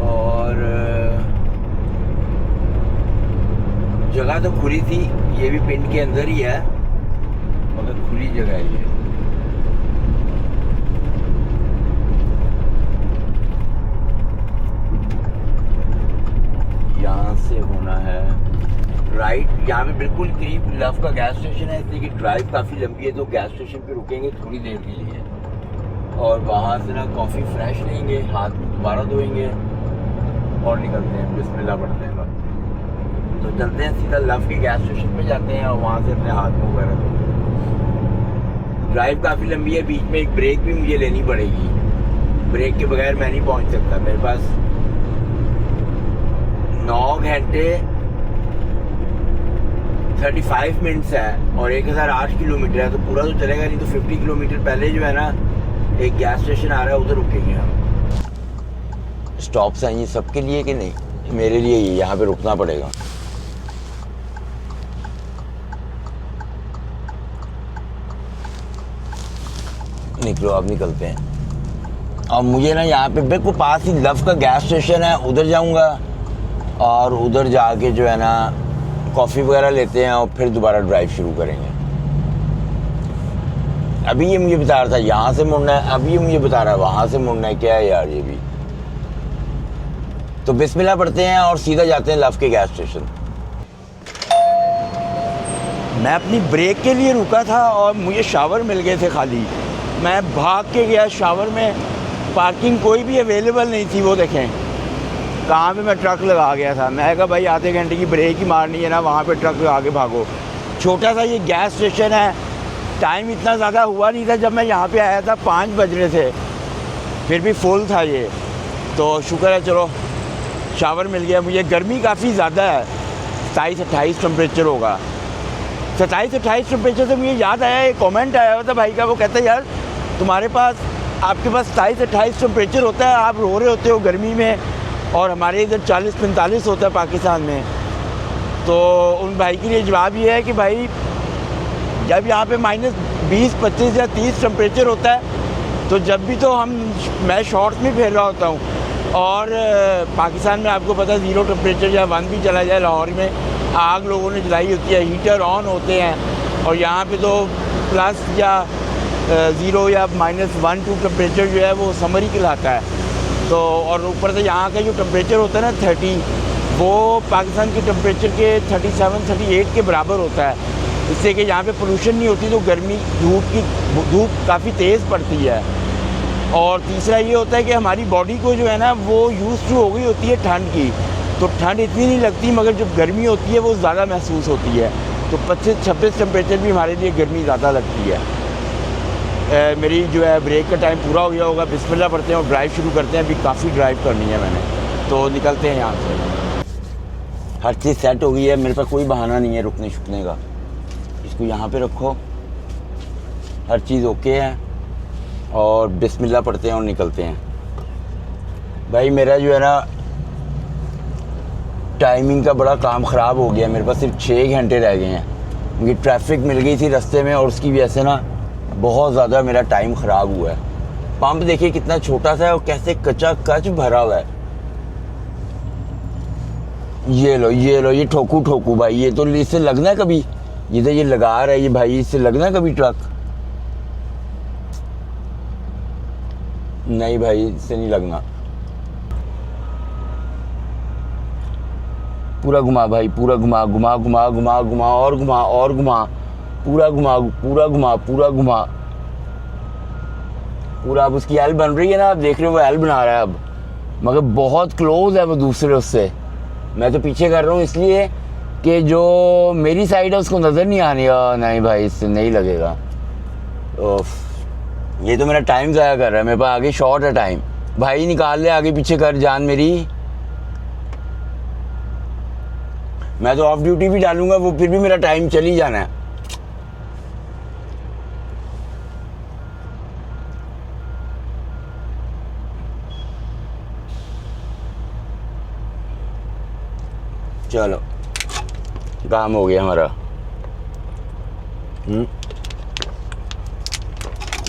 और जगह तो खुली थी, ये भी पिंड के अंदर ही है मगर खुली जगह है ये। यहाँ से होना है राइट। यहाँ पे बिल्कुल करीब लव का गैस स्टेशन है, इसलिए कि ड्राइव काफ़ी लंबी है तो गैस स्टेशन पे रुकेंगे थोड़ी देर के लिए और वहाँ से ना कॉफ़ी फ्रेश लेंगे, हाथ में दोबारा धोएंगे और निकलते हैं। बिस्मिल्लाह पढ़ते हैं बस। तो चलते हैं सीधा लव के गैस स्टेशन पे जाते हैं और वहाँ से अपने हाथ मुँह वगैरह धोते हैं। ड्राइव काफ़ी लंबी है, बीच में एक ब्रेक भी मुझे लेनी पड़ेगी। ब्रेक के बगैर मैं नहीं पहुँच सकता। मेरे पास 9 घंटे 35 मिनट्स है और 1008 किलोमीटर है, तो पूरा तो चलेगा नहीं। तो 50 किलोमीटर पहले जो है ना एक गैस स्टेशन आ रहा है, उधर रुकेंगे हम। स्टॉप्स हैं ये सबके लिए कि नहीं? मेरे लिए ही यहाँ पे रुकना पड़ेगा। निकलो, अब निकलते हैं। अब मुझे ना यहाँ पे बिल्कुल पास ही लव का गैस स्टेशन है, उधर जाऊँगा और उधर जाके जो है ना कॉफ़ी वगैरह लेते हैं और फिर दोबारा ड्राइव शुरू करेंगे। अभी ये मुझे बता रहा था यहाँ से मुड़ना है, अभी ये मुझे बता रहा है वहाँ से मुड़ना है। क्या है यार ये भी। तो बिस्मिल्लाह पढ़ते हैं और सीधा जाते हैं लव के गैस स्टेशन। मैं अपनी ब्रेक के लिए रुका था और मुझे शावर मिल गए थे खाली। मैं भाग के गया शावर में, पार्किंग कोई भी अवेलेबल नहीं थी। वो देखें कहाँ पे मैं ट्रक लगा गया था। मैं कहा भाई आधे घंटे की ब्रेक ही मारनी है ना, वहाँ पे ट्रक लगा के भागो। छोटा सा ये गैस स्टेशन है। टाइम इतना ज़्यादा हुआ नहीं था जब मैं यहाँ पे आया था, 5 बज रहे थे, फिर भी फुल था ये। तो शुक्र है चलो शावर मिल गया। मुझे गर्मी काफ़ी ज़्यादा है, 27-28 टेम्परेचर होगा। 27-28 टेम्परेचर से मुझे याद आया, एक कमेंट आया हुआ था भाई का। वो कहता है यार तुम्हारे पास, आपके पास 27-28 टेम्परेचर होता है, आप रो रहे होते हो गर्मी में, और हमारे इधर 40-45 होता है पाकिस्तान में। तो उन भाई के लिए जवाब ये है कि भाई जब यहाँ पे -20, 25 या 30 टेम्परेचर होता है तो जब भी तो मैं शॉर्ट्स में फिर रहा होता हूँ। और पाकिस्तान में आपको पता है 0 टेम्परेचर या 1 भी चला जाए, लाहौर में आग लोगों ने जलाई होती है, हीटर ऑन होते हैं। और यहाँ पे तो प्लस या 0 या -1-2 टेम्परेचर जो है वो समर ही कहलाता है। तो और ऊपर से यहाँ का जो टेम्परेचर होता है ना 30, वो पाकिस्तान के टेम्परेचर के 37-38 के बराबर होता है। इससे कि यहाँ पे पोल्यूशन नहीं होती तो गर्मी धूप काफ़ी तेज़ पड़ती है। और तीसरा ये होता है कि हमारी बॉडी को जो है ना वो यूज़ टू हो गई होती है ठंड की, तो ठंड इतनी नहीं लगती, मगर जब गर्मी होती है वो ज़्यादा महसूस होती है। तो 25-26 टेम्परेचर भी हमारे लिए गर्मी ज़्यादा लगती है। मेरी जो है ब्रेक का टाइम पूरा हो गया होगा। बिस्मिल्लाह पढ़ते हैं और ड्राइव शुरू करते हैं। अभी काफ़ी ड्राइव करनी है मैंने, तो निकलते हैं यहाँ से। हर चीज़ सेट हो गई है, मेरे पास कोई बहाना नहीं है रुकने शुकने का। इसको यहाँ पे रखो, हर चीज़ ओके है और बिस्मिल्लाह पढ़ते हैं और निकलते हैं। भाई मेरा जो है ना टाइमिंग का बड़ा काम ख़राब हो गया, मेरे पास सिर्फ 6 घंटे रह गए हैं क्योंकि ट्रैफिक मिल गई थी रास्ते में और उसकी वजह से ना बहुत ज़्यादा मेरा टाइम ख़राब हुआ है। पंप देखिए कितना छोटा सा है और कैसे कच्चा कच भरा हुआ है। ये लो ये ठोकू ठोकू भाई, ये तो इससे लगना है कभी, ये तो ये लगा रहा है ये भाई, इससे लगना है कभी ट्रक? नहीं भाई इससे नहीं लगना। पूरा घुमा भाई, पूरा घुमा घुमा घुमा घुमा घुमा और घुमा और घुमा, पूरा घुमा पूरा घुमा पूरा घुमा पूरा। अब उसकी एल बन रही है ना, आप देख रहे हो वो एल बना रहा है अब, मगर बहुत क्लोज है वो दूसरे उससे। मैं तो पीछे कर रहा हूँ इसलिए कि जो मेरी साइड है उसको नज़र नहीं आने का। नहीं भाई इससे नहीं लगेगा। ये तो मेरा टाइम ज़ाया कर रहा है, मेरे पास आगे शॉर्ट है टाइम। भाई निकाल ले, आगे पीछे कर जान मेरी। मैं तो ऑफ ड्यूटी भी डालूंगा वो फिर भी मेरा टाइम चल ही जाना है। चलो काम हो गया हमारा।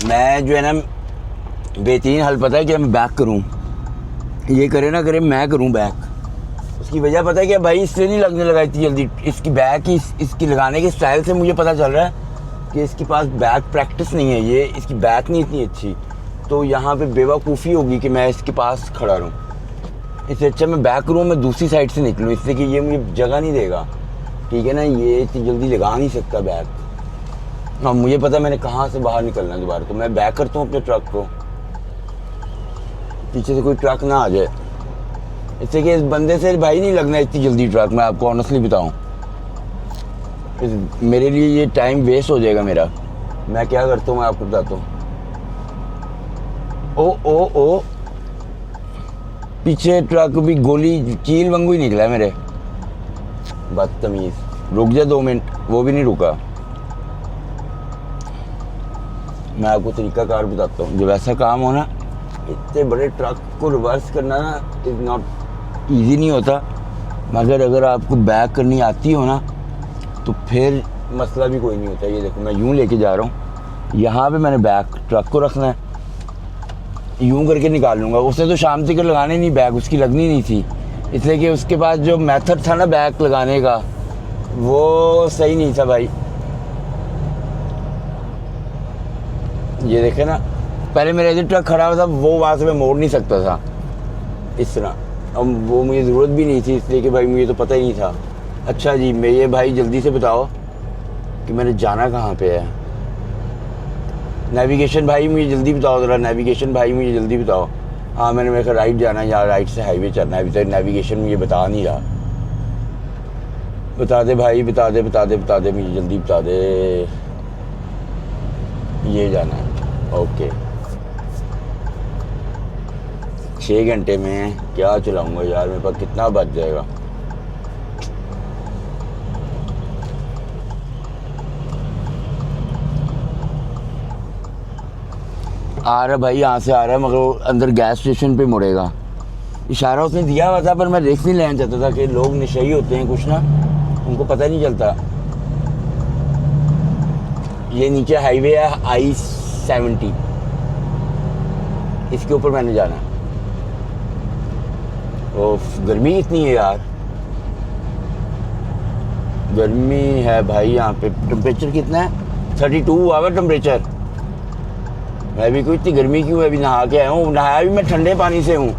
मैं जो है ना बेहतरीन हल पता है कि मैं बैक करूं, ये करे ना करे मैं करूं बैक। उसकी वजह पता है क्या भाई, इससे नहीं लगने लगा इतनी जल्दी। इसकी बैक ही इसकी लगाने के स्टाइल से मुझे पता चल रहा है कि इसके पास बैक प्रैक्टिस नहीं है, ये इसकी बैक नहीं इतनी अच्छी। तो यहाँ पे बेवकूफ़ी होगी कि मैं इसके पास खड़ा रहूँ। इससे अच्छा मैं बैक करूँ, मैं दूसरी साइड से निकलूँ, इससे कि ये मुझे जगह नहीं देगा। ठीक है ना, ये इतनी जल्दी लगा नहीं सकता बैक। हाँ मुझे पता है मैंने कहाँ से बाहर निकलना है दोबारा। तो मैं बैक करता हूँ अपने ट्रक को, पीछे से कोई ट्रक ना आ जाए, इससे कि इस बंदे से भाई नहीं लगना इतनी जल्दी ट्रक। मैं आपको ऑनेस्टली बताऊँ, मेरे लिए ये टाइम वेस्ट हो जाएगा मेरा। मैं क्या करता हूँ मैं आपको बताता हूँ। ओ पीछे ट्रक भी गोली चील वांगू ही निकला है मेरे। बदतमीज। रुक जा 2 मिनट, वो भी नहीं रुका। मैं आपको तरीकाकार बताता हूँ, जब ऐसा काम हो ना, इतने बड़े ट्रक को रिवर्स करना ना इज़ नॉट ईजी नहीं होता, मगर अगर आपको बैक करनी आती हो ना तो फिर मसला भी कोई नहीं होता। ये देखो मैं यूँ लेके जा रहा हूँ, यहाँ पे मैंने बैक ट्रक को रखना है, यूँ करके निकाल लूँगा। उसने तो शाम तक लगाने नहीं बैक, उसकी लगनी नहीं थी, इसलिए कि उसके पास जो मेथड था ना बैक लगाने का वो सही नहीं था भाई। ये देखे ना, पहले मेरा जो ट्रक खड़ा हुआ था वो वहाँ से मैं मोड़ नहीं सकता था इस तरह, अब वो मुझे ज़रूरत भी नहीं थी, इसलिए कि भाई मुझे तो पता ही नहीं था। अच्छा जी, मैं ये भाई जल्दी से बताओ कि मैंने जाना कहाँ पे है। नेविगेशन भाई मुझे जल्दी बताओ ज़रा, नेविगेशन भाई मुझे जल्दी बताओ। हाँ मैंने मेरे को राइट जाना है, या राइट से हाईवे चलना है, अभी तक नेविगेशन मुझे बता नहीं रहा। बता दे भाई, बता दे बता दे बता दे, मुझे जल्दी बता दे। ये जाना है, ओके। 6 घंटे में क्या चलाऊँगा यार, मेरे पास कितना बच जाएगा। आ रहा भाई, यहाँ से आ रहा है, मगर अंदर गैस स्टेशन पे मुड़ेगा। इशारा उसने दिया हुआ था पर मैं रिस्क नहीं लेना चाहता था कि लोग नशेई होते हैं कुछ ना, उनको पता नहीं चलता। ये नीचे हाईवे है I-70, इसके ऊपर मैंने जाना है। ओफ गर्मी कितनी है यार, गर्मी है भाई यहाँ पे। टेम्परेचर कितना है? 32 हुआ हुआ टेम्परेचर। मैं भी कोई इतनी गर्मी क्यों है, अभी नहा के आया हूँ, नहाया भी मैं ठंडे पानी से हूँ।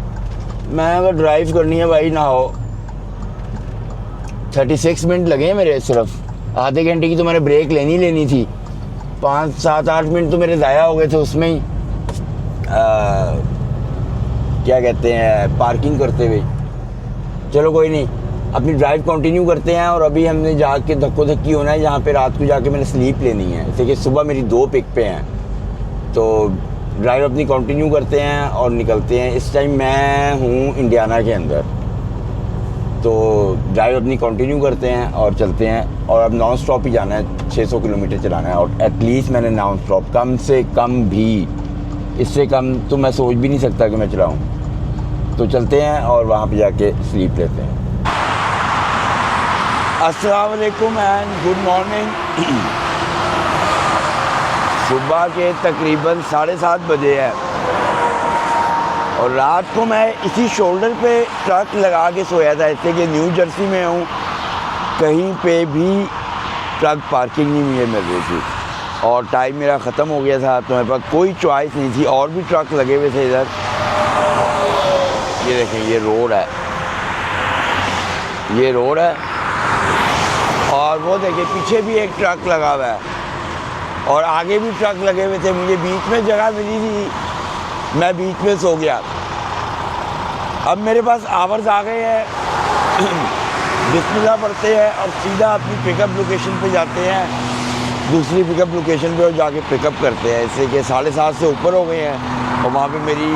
मैं अगर ड्राइव करनी है भाई नहाओ। 36 मिनट लगे हैं मेरे, सिर्फ आधे घंटे की तो मैंने ब्रेक लेनी थी। 5, 7, 8 मिनट तो मेरे ज़ाया हो गए थे उसमें ही, क्या कहते हैं, पार्किंग करते हुए। चलो कोई नहीं, अपनी ड्राइव कंटिन्यू करते हैं। और अभी हमने जाके धक्को धक्की होना है, जहाँ पे रात को जाके मैंने स्लीप लेनी है, जैसे कि सुबह मेरी 2 पिक पे हैं। तो ड्राइव अपनी कंटिन्यू करते हैं और निकलते हैं। इस टाइम मैं हूँ इंडियाना के अंदर, तो ड्राइव अपनी कंटिन्यू करते हैं और चलते हैं। और अब नॉन स्टॉप ही जाना है, 600 किलोमीटर चलाना है। और एटलीस्ट मैंने नॉन स्टॉप कम से कम भी इससे कम तो मैं सोच भी नहीं सकता कि मैं चलाऊँ। तो चलते हैं और वहाँ पे जाके स्लीप लेते हैं। अस्सलाम वालेकुम एंड गुड मॉर्निंग। सुबह के तकरीबन 7:30 बजे है और रात को मैं इसी शोल्डर पे ट्रक लगा के सोया था। ऐसे कि न्यू जर्सी में हूँ, कहीं पे भी ट्रक पार्किंग नहीं मुझे मिल रही थी और टाइम मेरा ख़त्म हो गया था, तो मेरे पास कोई चॉइस नहीं थी। और भी ट्रक लगे हुए थे इधर, ये देखें, ये रोड है, ये रोड है और वो देखें पीछे भी एक ट्रक लगा हुआ है और आगे भी ट्रक लगे हुए थे। मुझे बीच में जगह मिली थी, मैं बीच में सो गया। अब मेरे पास आवर्स आ गए हैं, बिस्मिल्लाह पढ़ते हैं और सीधा अपनी पिकअप लोकेशन पे जाते हैं, दूसरी पिकअप लोकेशन पे और जाके पिकअप करते हैं। इससे कि 7:30 से ऊपर हो गए हैं और वहाँ पे मेरी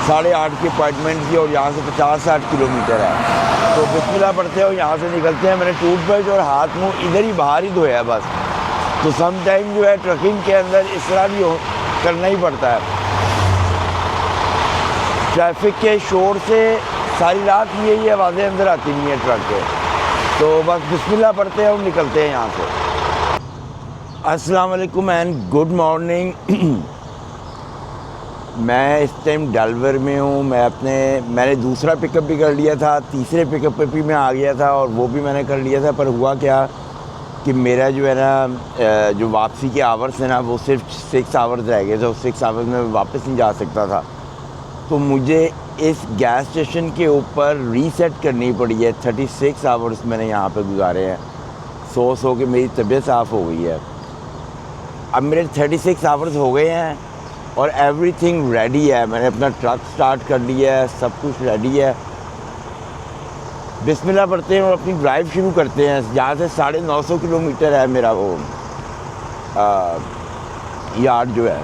8:30 की अपॉइंटमेंट थी और यहाँ से 50-60 किलोमीटर है। तो बिस्मिल्लाह पढ़ते हैं और यहाँ से निकलते हैं। मैंने टूथब्रश और हाथ मुँह इधर ही बाहर ही धोया बस। तो सम टाइम जो है ट्रकिंग के अंदर इस तरह भी करना ही पड़ता है। ट्रैफिक के शोर से सारी रात यही आवाज़ें अंदर आती नहीं है ट्रक के। तो बस बिस्मिल्लाह पढ़ते हैं और निकलते हैं यहाँ से। अस्सलाम वालेकुम एंड गुड मॉर्निंग। मैं इस टाइम डेलवर में हूँ। मैंने दूसरा पिकअप भी कर लिया था, तीसरे पिकअप पे भी मैं आ गया था और वो भी मैंने कर लिया था। पर हुआ क्या कि मेरा जो है ना, जो वापसी के आवर्स है ना, वो सिर्फ 6 आवर्स रह गए थे। 6 आवर्स में वापस नहीं जा सकता था, तो मुझे इस गैस स्टेशन के ऊपर रीसेट करनी पड़ी है। 36 आवर्स मैंने यहाँ पे गुजारे हैं। सो के मेरी तबीयत साफ़ हो गई है। अब मेरे 36 आवर्स हो गए हैं और एवरीथिंग रेडी है। मैंने अपना ट्रक स्टार्ट कर लिया है, सब कुछ रेडी है। बिस्मिल्लाह पढ़ते हैं और अपनी ड्राइव शुरू करते हैं। यहाँ से 950 किलोमीटर है मेरा वो यार्ड जो है।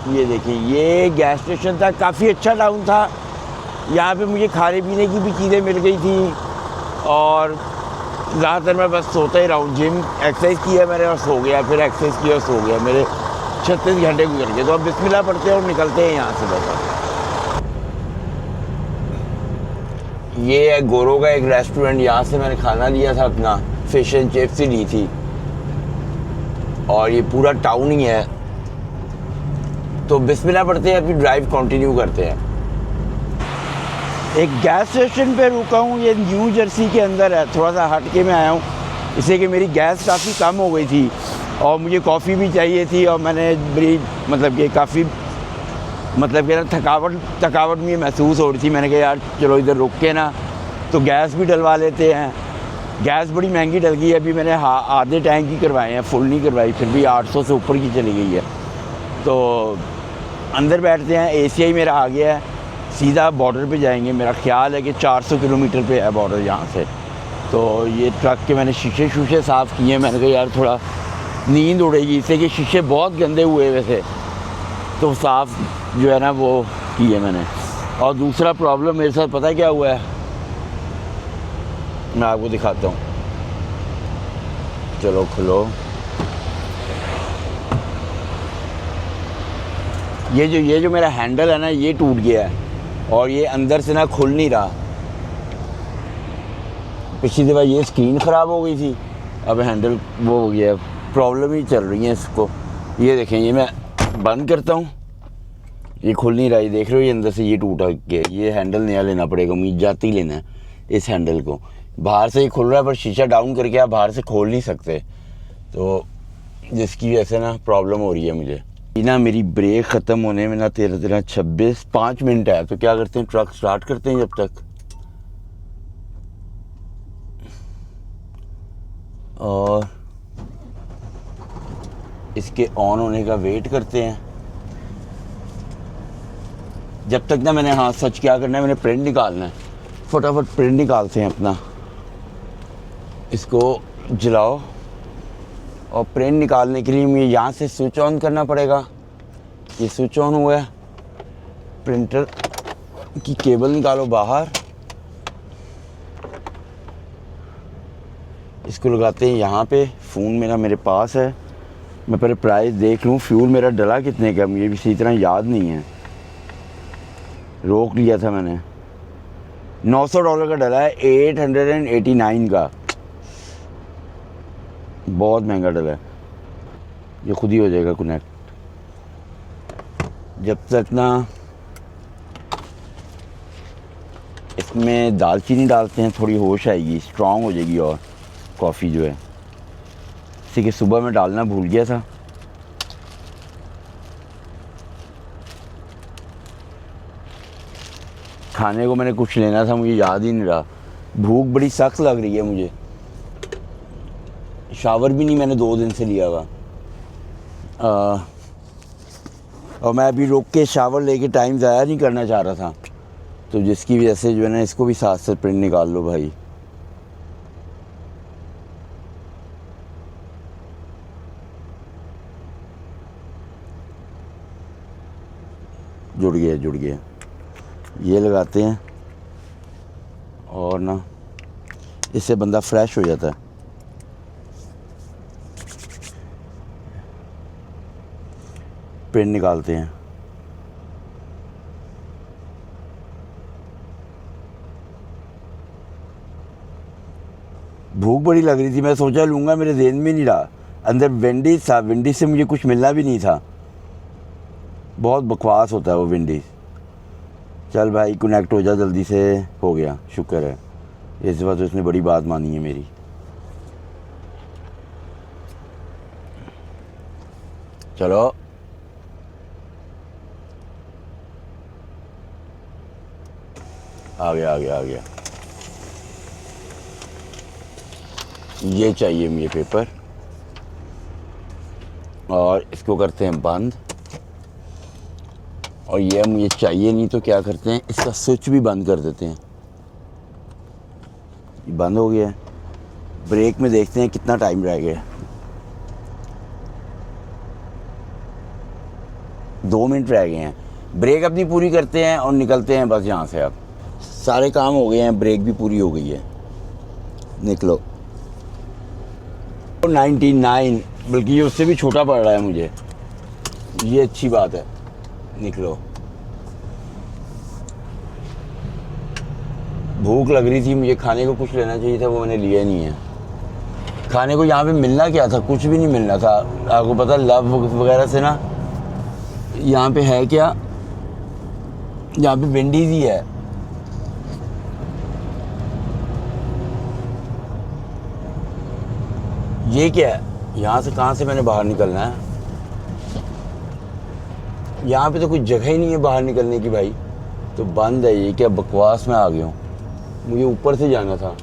ये देखिए, ये गैस स्टेशन था, काफ़ी अच्छा टाउन था। यहाँ पे मुझे खाने पीने की भी चीज़ें मिल गई थी और ज़्यादातर मैं बस सोता ही रहा हूँ। जिम एक्सरसाइज किया मैंने और सो गया, फिर एक्सरसाइज किया और सो गया। मेरे 36 घंटे गुजर गए। तो अब बिस्मिल्लाह पढ़ते हैं और निकलते हैं यहाँ से। बस ये है गोरो का एक रेस्टोरेंट, यहाँ से मैंने खाना लिया था, अपना फ़िश एंड चिप्स ही ली थी और ये पूरा टाउन ही है। तो बिस्मिल्लाह पढ़ते हैं, अपनी ड्राइव कंटिन्यू करते हैं। एक गैस स्टेशन पे रुका हूँ, ये न्यू जर्सी के अंदर है, थोड़ा सा हट के मैं आया हूँ, इसलिए कि मेरी गैस काफ़ी कम हो गई थी और मुझे कॉफ़ी भी चाहिए थी और मैंने बड़ी मतलब कि काफ़ी कि ना थकावट में महसूस हो रही थी। मैंने कहा यार चलो इधर रुक के ना तो गैस भी डलवा लेते हैं। गैस बड़ी महंगी डल गई है। अभी मैंने आधे टैंक ही करवाए हैं, फुल नहीं करवाई, फिर भी 800 से ऊपर की चली गई है। तो अंदर बैठते हैं। ACI मेरा आ गया है, सीधा बॉर्डर पे जाएंगे। मेरा ख्याल है कि 400 किलोमीटर पे है बॉर्डर यहाँ से। तो ये ट्रक के मैंने शीशे साफ़ किए हैं। मैंने कहा यार थोड़ा नींद उड़ेगी, इससे कि शीशे बहुत गंदे हुए हुए थे, तो साफ़ जो है ना वो किए मैंने। और दूसरा प्रॉब्लम मेरे साथ पता है क्या हुआ है, मैं आपको दिखाता हूँ। चलो खुलो। ये जो मेरा हैंडल है ना, ये टूट गया है और ये अंदर से ना खुल नहीं रहा। पिछली दफ़ा ये स्क्रीन ख़राब हो गई थी, अब हैंडल वो हो गया। प्रॉब्लम ही चल रही है इसको। ये देखें, ये मैं बंद करता हूँ, ये खुल नहीं रहा। ये देख रहे हो, ये अंदर से ये टूटा गया। ये हैंडल नया लेना पड़ेगा, मुझे जाती लेना है इस हैंडल को। बाहर से ही खुल रहा है पर शीशा डाउन करके आप बाहर से खोल नहीं सकते, तो जिसकी वजह से ना प्रॉब्लम हो रही है मुझे। ना मेरी ब्रेक ख़त्म होने में ना 13-26 5 मिनट है। तो क्या करते हैं, ट्रक स्टार्ट करते हैं जब तक, और इसके ऑन होने का वेट करते हैं जब तक ना। मैंने हाँ सच क्या करना है, मैंने प्रिंट निकालना है। फटाफट प्रिंट निकालते हैं अपना। इसको जलाओ और प्रिंट निकालने के लिए मुझे यहाँ से स्विच ऑन करना पड़ेगा। ये स्विच ऑन हुआ है। प्रिंटर की केबल निकालो बाहर, इसको लगाते हैं यहाँ पे। फ़ोन मेरा मेरे पास है मैं पहले प्राइस देख लूँ, फ्यूल मेरा डला कितने का मुझे भी सही तरह याद नहीं है, रोक लिया था मैंने। $900 का डला है, 889 का, बहुत महंगा डला है। ये खुद ही हो जाएगा कनेक्ट, जब तक ना इसमें दालचीनी डालते हैं थोड़ी होश आएगी, स्ट्रांग हो जाएगी। और कॉफ़ी जो है इसी के सुबह में डालना भूल गया था। खाने को मैंने कुछ लेना था, मुझे याद ही नहीं रहा, भूख बड़ी सख्त लग रही है मुझे। शावर भी नहीं मैंने 2 दिन से लिया हुआ, और मैं अभी रुक के शावर लेके टाइम ज़ाया नहीं करना चाह रहा था, तो जिसकी वजह से जो है ना इसको भी साथ से प्रिंट निकाल लो भाई। जुड़ गया। ये लगाते हैं और ना इससे बंदा फ्रेश हो जाता है। प्रिंट निकालते हैं। भूख बड़ी लग रही थी, मैं सोचा लूँगा, मेरे ज़हन में नहीं रहा। अंदर विंडीज़ था, विंडीज़ से मुझे कुछ मिलना भी नहीं था, बहुत बकवास होता है वो विंडीज़। चल भाई कनेक्ट हो जा जल्दी से। हो गया, शुक्र है, इस बार तो उसने बड़ी बात मानी है मेरी। चलो आ गया। ये चाहिए मुझे पेपर, और इसको करते हैं बंद। और ये मुझे चाहिए नहीं तो क्या करते हैं, इसका स्विच भी बंद कर देते हैं। ये बंद हो गया है। ब्रेक में देखते हैं कितना टाइम रह गया। 2 मिनट रह गए हैं। ब्रेक अपनी पूरी करते हैं और निकलते हैं बस यहाँ से। अब सारे काम हो गए हैं, ब्रेक भी पूरी हो गई है, निकलो। 99, बल्कि ये उससे भी छोटा पड़ रहा है मुझे, ये अच्छी बात है। निकलो। भूख लग रही थी मुझे, खाने को कुछ लेना चाहिए था, वो मैंने लिया नहीं है। खाने को यहाँ पे मिलना क्या था, कुछ भी नहीं मिलना था। आपको पता लव वगैरह से ना, यहाँ पे है क्या, यहाँ पे विंडीज ही है। ये क्या है, यहाँ से कहाँ से मैंने बाहर निकलना है? यहाँ पे तो कोई जगह ही नहीं है बाहर निकलने की भाई, तो बंद है। ये क्या बकवास में आ गया हूँ, मुझे ऊपर से जाना था।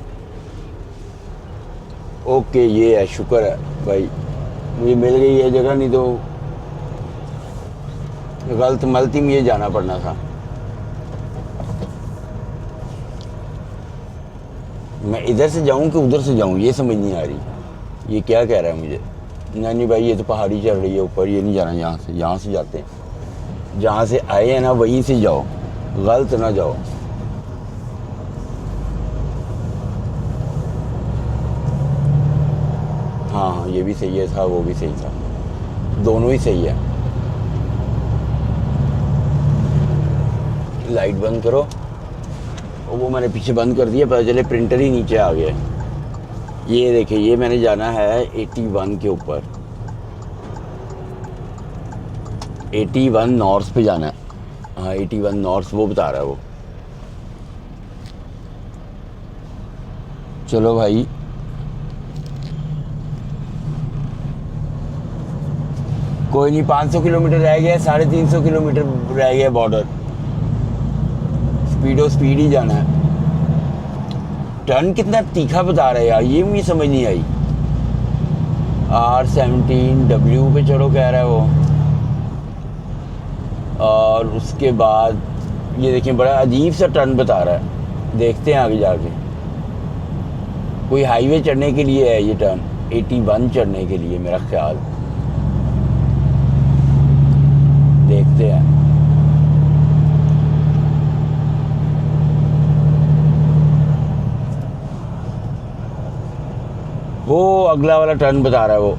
ओके ये है, शुक्र है भाई मुझे मिल गई है जगह, नहीं तो गलत मलती मुझे जाना पड़ना था। मैं इधर से जाऊं कि उधर से जाऊं, ये समझ नहीं आ रही। ये क्या कह रहा है मुझे? नहीं भाई, ये तो पहाड़ी चल रही है ऊपर, ये नहीं जाना। यहाँ से जाते हैं, जहाँ से आए हैं ना वहीं से जाओ, गलत ना जाओ। हाँ ये भी सही है था, वो भी सही था, दोनों ही सही है। लाइट बंद करो। और वो मैंने पीछे बंद कर दिया, पता चले प्रिंटर ही नीचे आ गया। ये देखिए, ये मैंने जाना है 81 के ऊपर, 81 नॉर्थ पे जाना है। हाँ 81 नॉर्थ वो बता रहा है वो। चलो भाई, कोई नहीं, 500 किलोमीटर रह गया, 350 किलोमीटर रह गया बॉर्डर। स्पीड ही जाना है। टर्न कितना तीखा बता रहा है यार, ये मुझे समझ नहीं आई। R17W पे चढ़ो कह रहा है वो। और उसके बाद ये देखिए, बड़ा अजीब सा टर्न बता रहा है, देखते हैं आगे जाके। कोई हाईवे चढ़ने के लिए है ये टर्न, 81 चढ़ने के लिए मेरा ख्याल, देखते हैं। वो अगला वाला टर्न बता रहा है वो।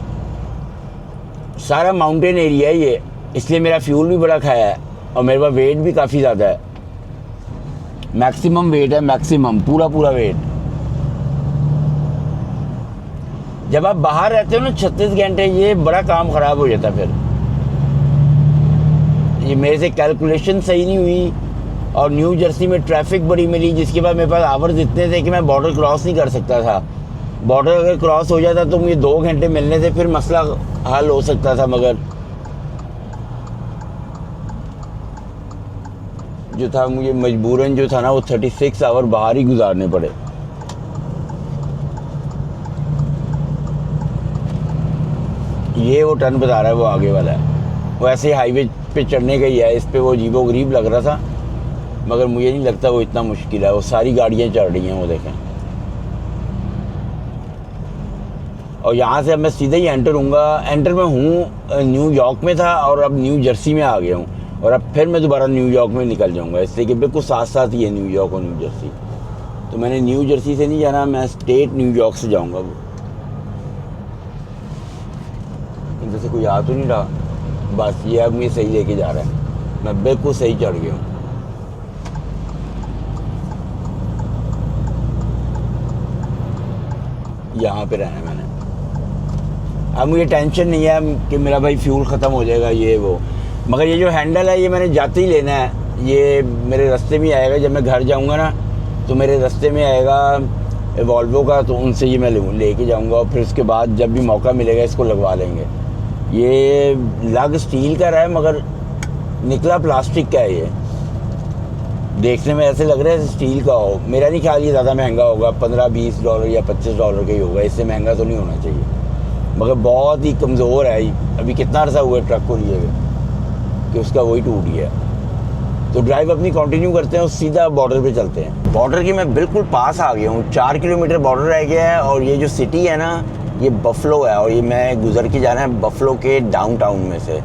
सारा माउंटेन एरिया है ये, इसलिए मेरा फ्यूल भी बड़ा खाया है और मेरे पास वेट भी काफ़ी ज़्यादा है। मैक्सिमम वेट है, मैक्सिमम पूरा वेट। जब आप बाहर रहते हो ना 36 घंटे, ये बड़ा काम ख़राब हो जाता है। फिर ये मेरे से कैलकुलेशन सही नहीं हुई और न्यू जर्सी में ट्रैफिक बड़ी मिली, जिसके बाद मेरे पास आवर्स इतने थे कि मैं बॉर्डर क्रॉस नहीं कर सकता था। बॉर्डर अगर क्रॉस हो जाता तो मुझे 2 घंटे मिलने से फिर मसला हल हो सकता था, मगर जो था मुझे मजबूरन जो था ना वो 36 आवर बाहर ही गुजारने पड़े। ये वो टर्न बता रहा है, वो आगे वाला है, वो ऐसे हाईवे पे चढ़ने का ही है। इस पे वो अजीबो गरीब लग रहा था, मगर मुझे नहीं लगता वो इतना मुश्किल है। वो सारी गाड़ियाँ चढ़ रही हैं, वो देखें। और यहाँ से अब मैं सीधे ही एंटर मैं हूँ न्यूयॉर्क में था और अब न्यू जर्सी में आ गया हूँ, और अब फिर मैं दोबारा न्यूयॉर्क में निकल जाऊँगा, इसलिए कि बिल्कुल साथ साथ ही है न्यूयॉर्क और न्यू जर्सी। तो मैंने न्यू जर्सी से नहीं जाना, मैं स्टेट न्यूयॉर्क से जाऊँगा। इधर से कोई आ तो नहीं रहा, बस ये अब मुझे सही लेके जा रहा है, मैं बिल्कुल सही चढ़ गया हूँ। यहाँ पे रहना है मैंने। अब मुझे टेंशन नहीं है कि मेरा भाई फ्यूल ख़त्म हो जाएगा ये वो, मगर ये जो हैंडल है ये मैंने जाते ही लेना है। ये मेरे रास्ते में आएगा, जब मैं घर जाऊँगा ना तो मेरे रास्ते में आएगा वॉल्वो का, तो उनसे ये मैं लेके जाऊँगा और फिर उसके बाद जब भी मौका मिलेगा इसको लगवा लेंगे। ये लग स्टील का रहा है मगर निकला प्लास्टिक का है। ये देखने में ऐसे लग रहा है स्टील का हो। मेरा नहीं ख्याल ये ज़्यादा महंगा होगा, $15-20 या $25 का ही होगा, इससे महंगा तो नहीं होना चाहिए, मगर बहुत ही कमज़ोर है। अभी कितना अर्सा हुआ है ट्रक को लिए हुए कि उसका वही टूट गया। तो ड्राइव अपनी कंटिन्यू करते हैं और सीधा बॉर्डर पे चलते हैं। बॉर्डर के मैं बिल्कुल पास आ गया हूँ, 4 किलोमीटर बॉर्डर रह गया है। और ये जो सिटी है ना ये बफलो है, और ये मैं गुजर के जाना है बफलो के डाउनटाउन में से।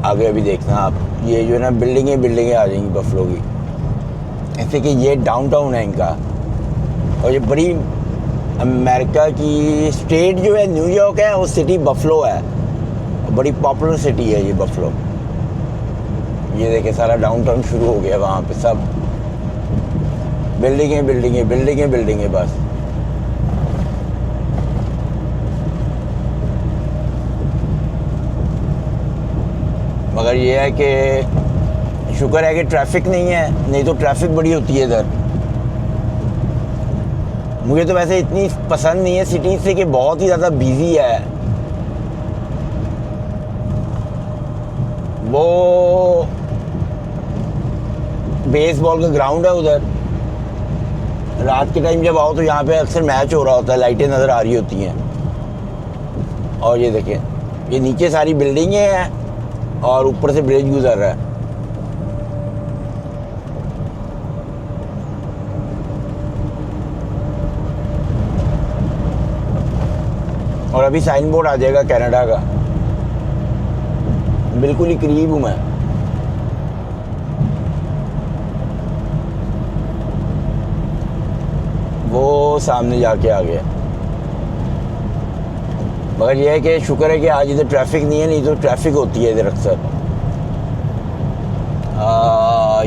आगे अभी देखना आप, ये जो है ना बिल्डिंगें आ जाएंगी बफलो की, ऐसे कि ये डाउनटाउन है इनका। और ये बड़ी अमेरिका की स्टेट जो है न्यूयॉर्क है, वो सिटी बफलो है, बड़ी पॉपुलर सिटी है ये बफलो। ये देखे सारा डाउनटाउन शुरू हो गया, वहाँ पे सब बिल्डिंगें बस। मगर ये है कि शुक्र है कि ट्रैफिक नहीं है, नहीं तो ट्रैफिक बड़ी होती है इधर। मुझे तो वैसे इतनी पसंद नहीं है सिटी से कि बहुत ही ज़्यादा बिजी है। वो बेसबॉल का ग्राउंड है उधर, रात के टाइम जब आओ तो यहाँ पे अक्सर मैच हो रहा होता है, लाइटें नज़र आ रही होती हैं। और ये देखिए ये नीचे सारी बिल्डिंगें हैं और ऊपर से ब्रिज गुजर रहा है। और अभी साइन बोर्ड आ जाएगा कनाडा का, बिल्कुल ही करीब हूँ मैं। वो सामने जाके आ गया, मगर यह है कि शुक्र है कि आज इधर ट्रैफिक नहीं है, नहीं तो ट्रैफिक होती है इधर अक्सर।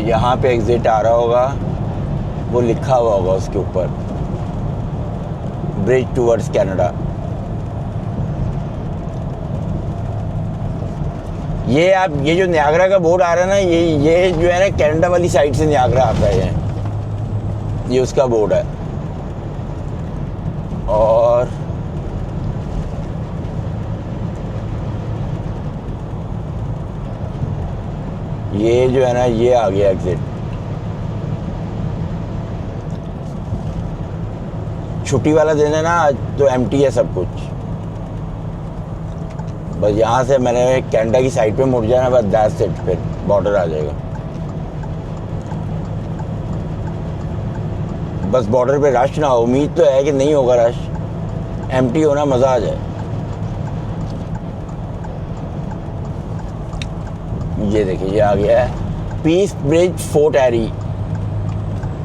यहाँ पे एग्जिट आ रहा होगा, वो लिखा हुआ होगा उसके ऊपर, ब्रिज टूवर्ड्स कनाडा। ये आप ये जो नियाग्रा का बोर्ड आ रहा है ना, ये जो है ना कनाडा वाली साइड से नियाग्रा आता है, ये उसका बोर्ड है। और ये जो है ना ये आ गया एग्जिट। छुट्टी वाला दिन है ना आज, तो एम्प्टी है सब कुछ। बस यहाँ से मैंने कनाडा की साइड पे मुड़ जाना, बस दैट्स इट, फिर बॉर्डर आ जाएगा। बस बॉर्डर पे रश ना हो, उम्मीद तो है कि नहीं होगा रश, एम्प्टी होना, मज़ा आ जाए। ये देखिए ये आ गया है Peace Bridge Fort Erie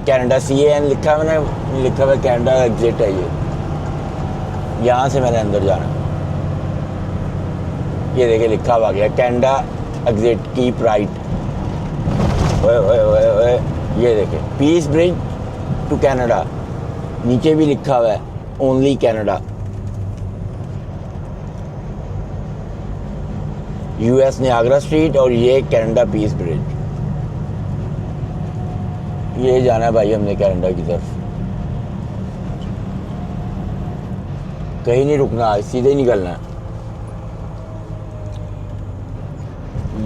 Canada, CAN लिखा है मैंने, लिखा हुआ कनाडा एग्जिट है ये। यहाँ से मैंने अंदर जाना। ये देखिए लिखा हुआ गया कैनेडा एग्जिट कीप राइट। ओए ओए ओए ओए, ये देखिए पीस ब्रिज टू कनाडा, नीचे भी लिखा हुआ है only Canada. US Niagara street और ये कनाडा पीस ब्रिज। ये जाना है भाई हमने कनाडा की तरफ, कहीं नहीं रुकना, सीधे ही निकलना है।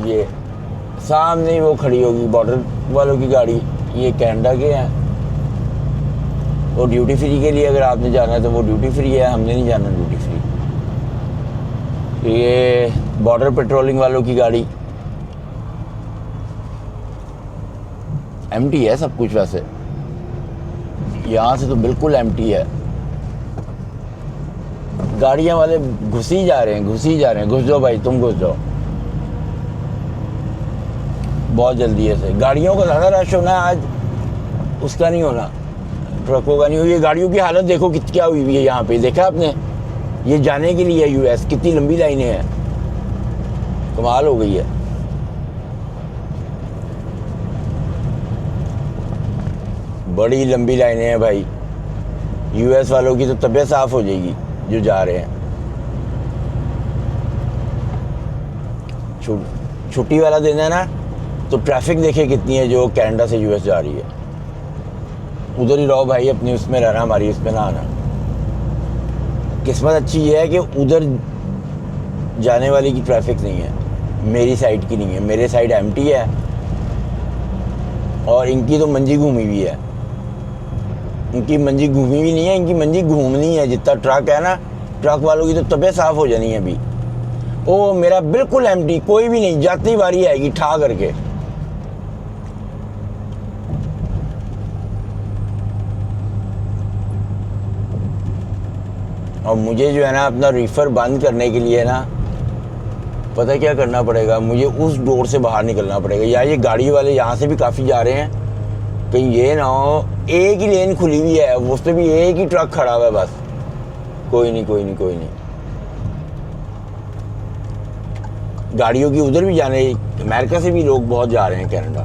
ये सामने ही वो खड़ी होगी बॉर्डर वालों की गाड़ी, ये कनाडा के हैं। वो ड्यूटी फ्री के लिए अगर आपने जाना है तो वो ड्यूटी फ्री है, हमने नहीं जाना ड्यूटी फ्री। ये बॉर्डर पेट्रोलिंग वालों की गाड़ी, एम्प्टी है सब कुछ। वैसे यहाँ से तो बिल्कुल एम्प्टी है, गाड़ियाँ वाले घुस ही जा रहे हैं, घुस ही जा रहे हैं। घुस जाओ भाई, तुम घुस जाओ, बहुत जल्दी है से। गाड़ियों का ज़्यादा रश होना है आज, उसका नहीं होना, ट्रकों का नहीं हो। ये गाड़ियों की हालत देखो कितनी क्या हुई है यहाँ पे, देखा आपने? ये जाने के लिए यूएस कितनी लंबी लाइनें हैं, कमाल हो गई है। बड़ी लंबी लाइनें हैं भाई, यूएस वालों की तो तबीयत साफ हो जाएगी जो जा रहे हैं। छुट्टी वाला दिन है ना, तो ट्रैफिक देखे कितनी है जो कनाडा से यूएस जा रही है। उधर ही रहो भाई, अपनी उसमें रहना, हमारी उसमें ना आना। किस्मत अच्छी ये है कि उधर जाने वाली की ट्रैफिक नहीं है, मेरी साइड की नहीं है। मेरे साइड एम्प्टी है और इनकी तो मंजी घूमी हुई है। इनकी मंजी घूमी हुई नहीं है, इनकी मंजी घूमनी है। जितना ट्रक है ना, ट्रक वालों की तो तबीयत साफ हो जानी है अभी। ओ मेरा बिल्कुल एम्प्टी, कोई भी नहीं, जाती बारी आएगी ठा करके। और मुझे जो है ना अपना रीफर बंद करने के लिए ना, पता क्या करना पड़ेगा, मुझे उस डोर से बाहर निकलना पड़ेगा। या ये गाड़ी वाले यहाँ से भी काफ़ी जा रहे हैं, कहीं ये ना हो एक ही लेन खुली हुई है, उस पर भी एक ही ट्रक खड़ा हुआ है बस। कोई नहीं कोई नहीं कोई नहीं, गाड़ियों की उधर भी जाने, अमेरिका से भी लोग बहुत जा रहे हैं कनाडा,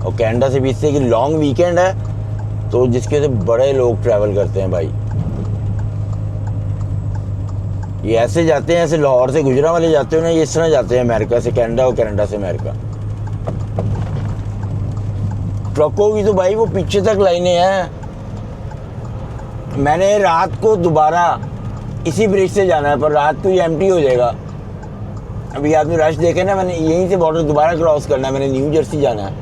और कनाडा से भी इससे कि लॉन्ग वीकेंड है तो जिसके से बड़े लोग ट्रैवल करते हैं भाई। ये ऐसे जाते हैं, ऐसे लाहौर से गुजरा वाले जाते हो ना, ये इस तरह जाते हैं अमेरिका से कनाडा और कनाडा से अमेरिका। ट्रकों की तो भाई वो पीछे तक लाइनें हैं। मैंने रात को दोबारा इसी ब्रिज से जाना है, पर रात को ये एम्प्टी हो जाएगा। अभी आपने रश देखे ना, मैंने यहीं से बॉर्डर दोबारा क्रॉस करना है, मैंने न्यू जर्सी जाना है।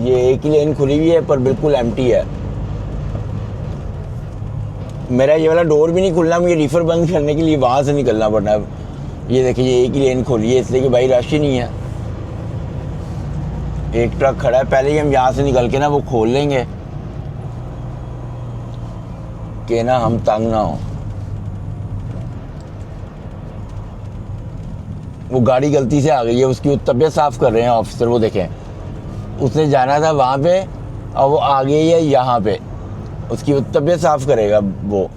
ये एक ही लेन खुली हुई है पर बिल्कुल एम्प्टी है। मेरा ये वाला डोर भी नहीं खुलना, मुझे रीफर बंद करने के लिए वहाँ से निकलना पड़ना है। ये देखिए ये एक ही लेन खोली है, इसलिए कि भाई रश ही नहीं है। एक ट्रक खड़ा है, पहले ही हम यहाँ से निकल के ना वो खोल लेंगे कि ना हम तंग ना हो। वो गाड़ी गलती से आ गई है, उसकी तबीयत साफ कर रहे हैं ऑफिसर, वो देखें। उसने जाना था वहाँ पे और वो आ गई है यहाँ पे, उसकी तबीयत साफ करेगा। वो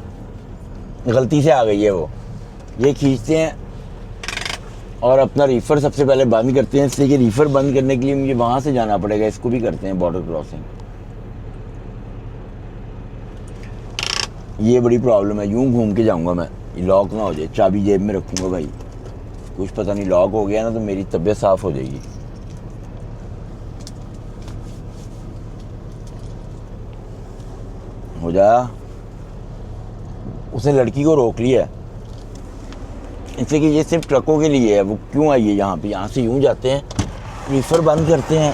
गलती से आ गई है, वो ये खींचते हैं और अपना रीफर सबसे पहले बंद करते हैं, इसलिए कि रीफर बंद करने के लिए मुझे वहाँ से जाना पड़ेगा। इसको भी करते हैं बॉर्डर क्रॉसिंग। ये बड़ी प्रॉब्लम है, यूं घूम के जाऊंगा मैं, लॉक ना हो जाए। चाबी जेब में रखूंगा भाई, कुछ पता नहीं लॉक हो गया ना तो मेरी तबीयत साफ हो जाएगी। हो जा। उसने लड़की को रोक लिया, इसलिए कि ये सिर्फ ट्रकों के लिए है। वो क्यों आई है यहाँ पे? यहाँ से यूं जाते हैं, रीफर बंद करते हैं।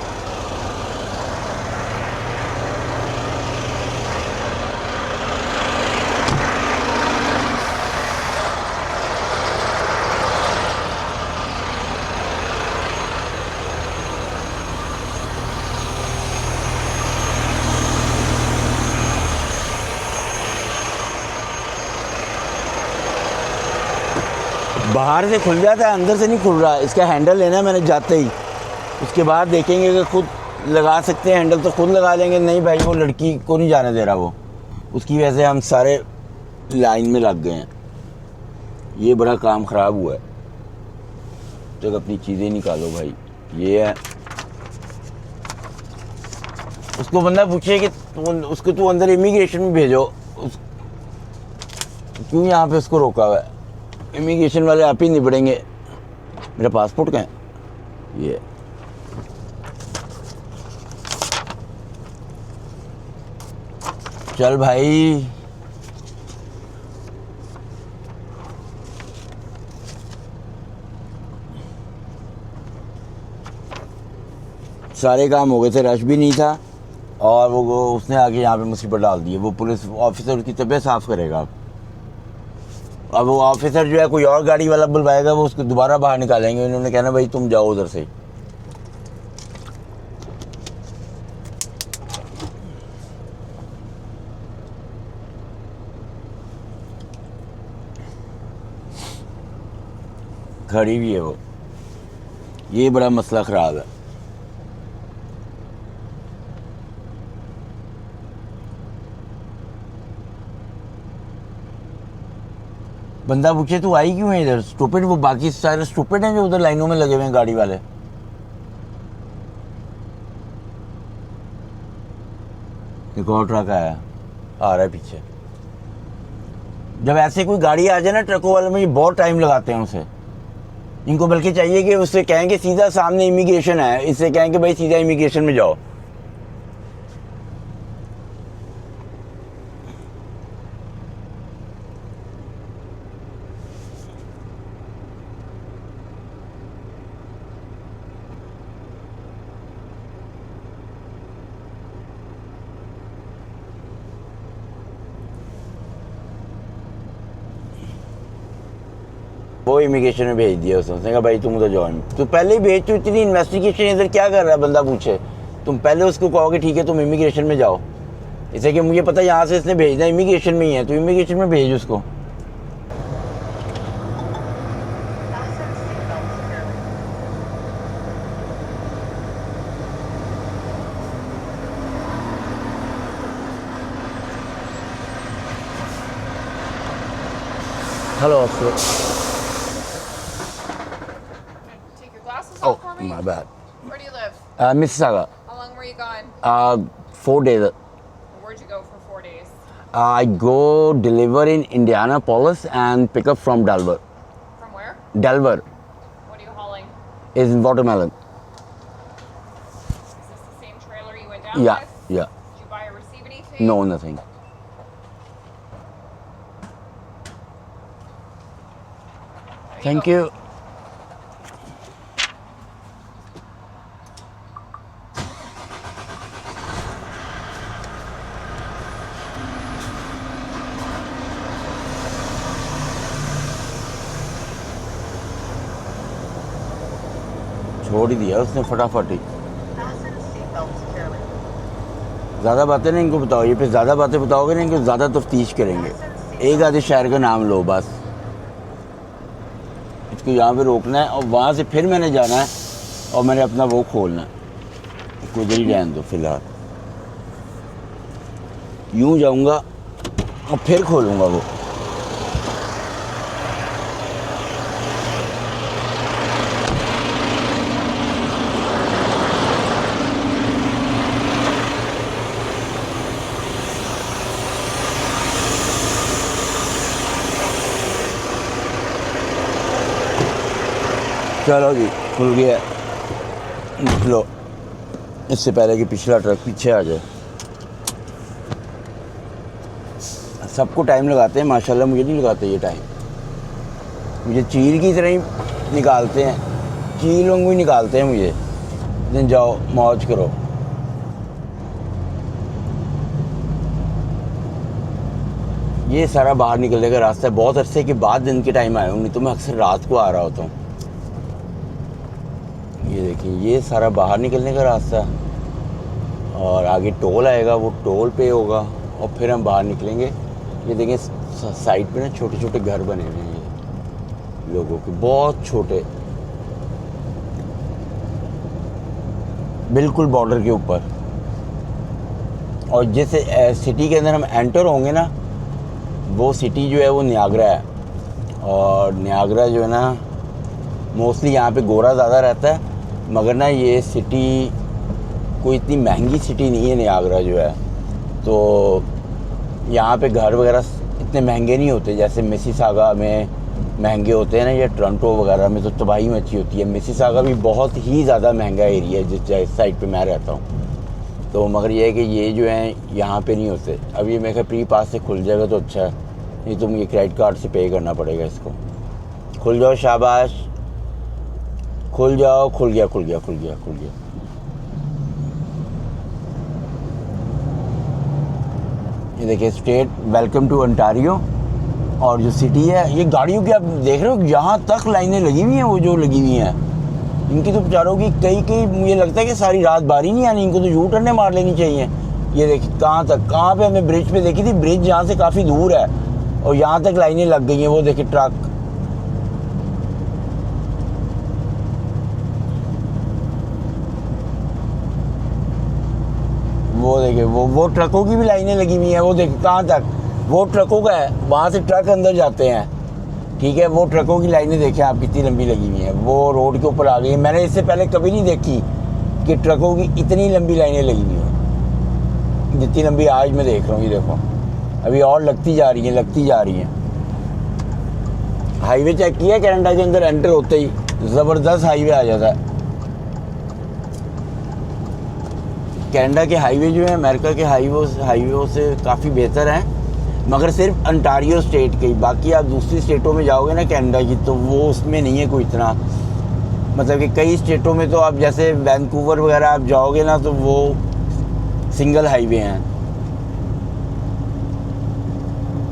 बाहर से खुल जाता है, अंदर से नहीं खुल रहा। इसका हैंडल लेना है मैंने जाते ही, उसके बाद देखेंगे कि खुद लगा सकते हैं हैंडल तो खुद लगा लेंगे। नहीं भाई, वो लड़की को नहीं जाने दे रहा, वो उसकी वजह से हम सारे लाइन में लग गए हैं। ये बड़ा काम ख़राब हुआ है। तक अपनी चीज़ें निकालो भाई। ये है, उसको बंदा पूछे कि उसको तू अंदर इमिग्रेशन में भेजो, क्यों यहाँ पे उसको रोका हुआ है? इमिग्रेशन वाले आप ही निबड़ेंगे। मेरा पासपोर्ट कहाँ है? ये चल भाई, सारे काम हो गए थे, रश भी नहीं था, और वो उसने आके यहाँ पे मुसीबत डाल दी है। वो पुलिस ऑफिसर उसकी तबीयत साफ़ करेगा। अब वो ऑफिसर जो है कोई और गाड़ी वाला बुलवाएगा, वो उसको दोबारा बाहर निकालेंगे। उन्होंने कहना भाई तुम जाओ उधर से। खड़ी भी है वो। ये बड़ा मसला ख़राब है। बंदा पूछे तू आई क्यों है इधर? स्टूपिड। वो बाकी सारे स्टूपिड हैं जो उधर लाइनों में लगे हुए हैं गाड़ी वाले। एक और ट्रक आया, आ रहा है पीछे। जब ऐसे कोई गाड़ी आ जाए ना ट्रकों वाले में, ये बहुत टाइम लगाते हैं उसे। इनको बल्कि चाहिए कि उससे कहें कि सीधा सामने इमिग्रेशन है, इससे कहें कि भाई सीधा इमिग्रेशन में जाओ। वो इमिग्रेशन में भेज दिया उसने कहा भाई तुम उधर जाओ। तो पहले ही भेज, तू इतनी इन्वेस्टिगेशन इधर क्या कर रहा है? बंदा पूछे, तुम पहले उसको कहोगे ठीक है तुम इमिग्रेशन में जाओ। इसे कि मुझे पता है यहाँ से इसने भेजना इमिग्रेशन में ही है, तो इमिग्रेशन में भेज उसको। Hello Take your glasses off for me. my bad. Where do you live? Mississauga. How long were you gone? 4 days. Where'd you go for 4 days? I go deliver in Indianapolis and pick up from Delaware. From where? Delaware What are you hauling? is in watermelon. Is this the same trailer you went down Yeah, with? yeah. Did you buy or receive anything? No, nothing. There Thank go. you. छोड़ ही दिया उसने फटाफट ही। Fasten seatbelt securely. ज़्यादा बातें नहीं इनको बताओ, ये फिर ज़्यादा बातें बताओगे ना इनको ज़्यादा तफ्तीश करेंगे। एक आधे शहर का नाम लो बस। इसको यहाँ पे रोकना है और वहाँ से फिर मैंने जाना है और मैंने अपना वो खोलना है। इसको इधर ही रहने दो फिलहाल। यूँ जाऊँगा और फिर खोलूँगा वो। चलो जी खुल गया, निकलो इससे पहले कि पिछला ट्रक पीछे आ जाए। सबको टाइम लगाते हैं माशाल्लाह, मुझे नहीं लगाते ये टाइम। मुझे चील की तरह ही निकालते हैं, चील वांगू ही निकालते हैं मुझे। दिन जाओ मौज करो। ये सारा बाहर निकलने का रास्ता है। बहुत अरसे के बाद दिन के टाइम आया हूँ, नहीं तो मैं अक्सर रात को आ रहा होता हूँ। ये देखिए ये सारा बाहर निकलने का रास्ता है और आगे टोल आएगा, वो टोल पे होगा और फिर हम बाहर निकलेंगे। ये देखें साइड पे ना छोटे छोटे घर बने हुए हैं ये लोगों के, बहुत छोटे, बिल्कुल बॉर्डर के ऊपर। और जैसे सिटी के अंदर हम एंटर होंगे ना, वो सिटी जो है वो नियाग्रा है और नियाग्रा जो है ना मोस्टली यहाँ पे गोरा ज़्यादा रहता है, मगर ना ये सिटी कोई इतनी महंगी सिटी नहीं है नियाग्रा जो है। तो यहाँ पे घर वगैरह इतने महंगे नहीं होते जैसे मिसिसागा में महंगे होते हैं ना, या टोरंटो वगैरह में तो तबाही मची होती है। मिसिसागा भी बहुत ही ज़्यादा महंगा एरिया है जिस साइड पे मैं रहता हूँ। तो मगर ये है कि ये जो है यहाँ पे नहीं होते। अब ये मेरे ख्याल प्री पास से खुल जाएगा तो अच्छा है, नहीं तो मुझे क्रेडिट कार्ड से पे करना पड़ेगा इसको। खुल जाओ, शाबाश, खुल जाओ। खुल गया खुल गया खुल गया खुल गया। ये देखिए स्टेट, वेलकम टू ओंटारियो। और जो सिटी है, ये गाड़ियों की आप देख रहे हो यहाँ तक लाइनें लगी हुई हैं, वो जो लगी हुई हैं इनकी तो बेचारों की कई मुझे लगता है कि सारी रात बारी नहीं आनी, इनको तो यू टर्नें मार लेनी चाहिए। ये देखिए कहाँ तक, कहाँ पे हमने ब्रिज पे देखी थी, ब्रिज यहाँ से काफ़ी दूर है और यहाँ तक लाइनें लग गई हैं। वो देखिए ट्रक, वो देखिए वो ट्रकों की भी लाइनें लगी हुई हैं। वो देखिए कहाँ तक, वो ट्रकों का है, वहाँ से ट्रक अंदर जाते हैं, ठीक है। वो ट्रकों की लाइनें देखें आप कितनी लंबी लगी हुई हैं, वो रोड के ऊपर आ गई है। मैंने इससे पहले कभी नहीं देखी कि ट्रकों की इतनी लंबी लाइनें लगी हुई हैं जितनी लंबी आज मैं देख रहा हूँ। ये देखो अभी और लगती जा रही हैं, लगती जा रही हैं। हाईवे चेक किया कनाडा के अंदर एंटर होते ही ज़बरदस्त हाईवे आ जाता है। कनाडा के हाईवे जो है अमेरिका के हाईवे से काफ़ी बेहतर हैं, मगर सिर्फ अंटारियो स्टेट के ही। बाकी आप दूसरी स्टेटों में जाओगे ना कनाडा की, तो वो उसमें नहीं है कोई इतना, मतलब कि कई स्टेटों में तो आप जैसे वैंकूवर वगैरह आप जाओगे ना तो वो सिंगल हाईवे हैं।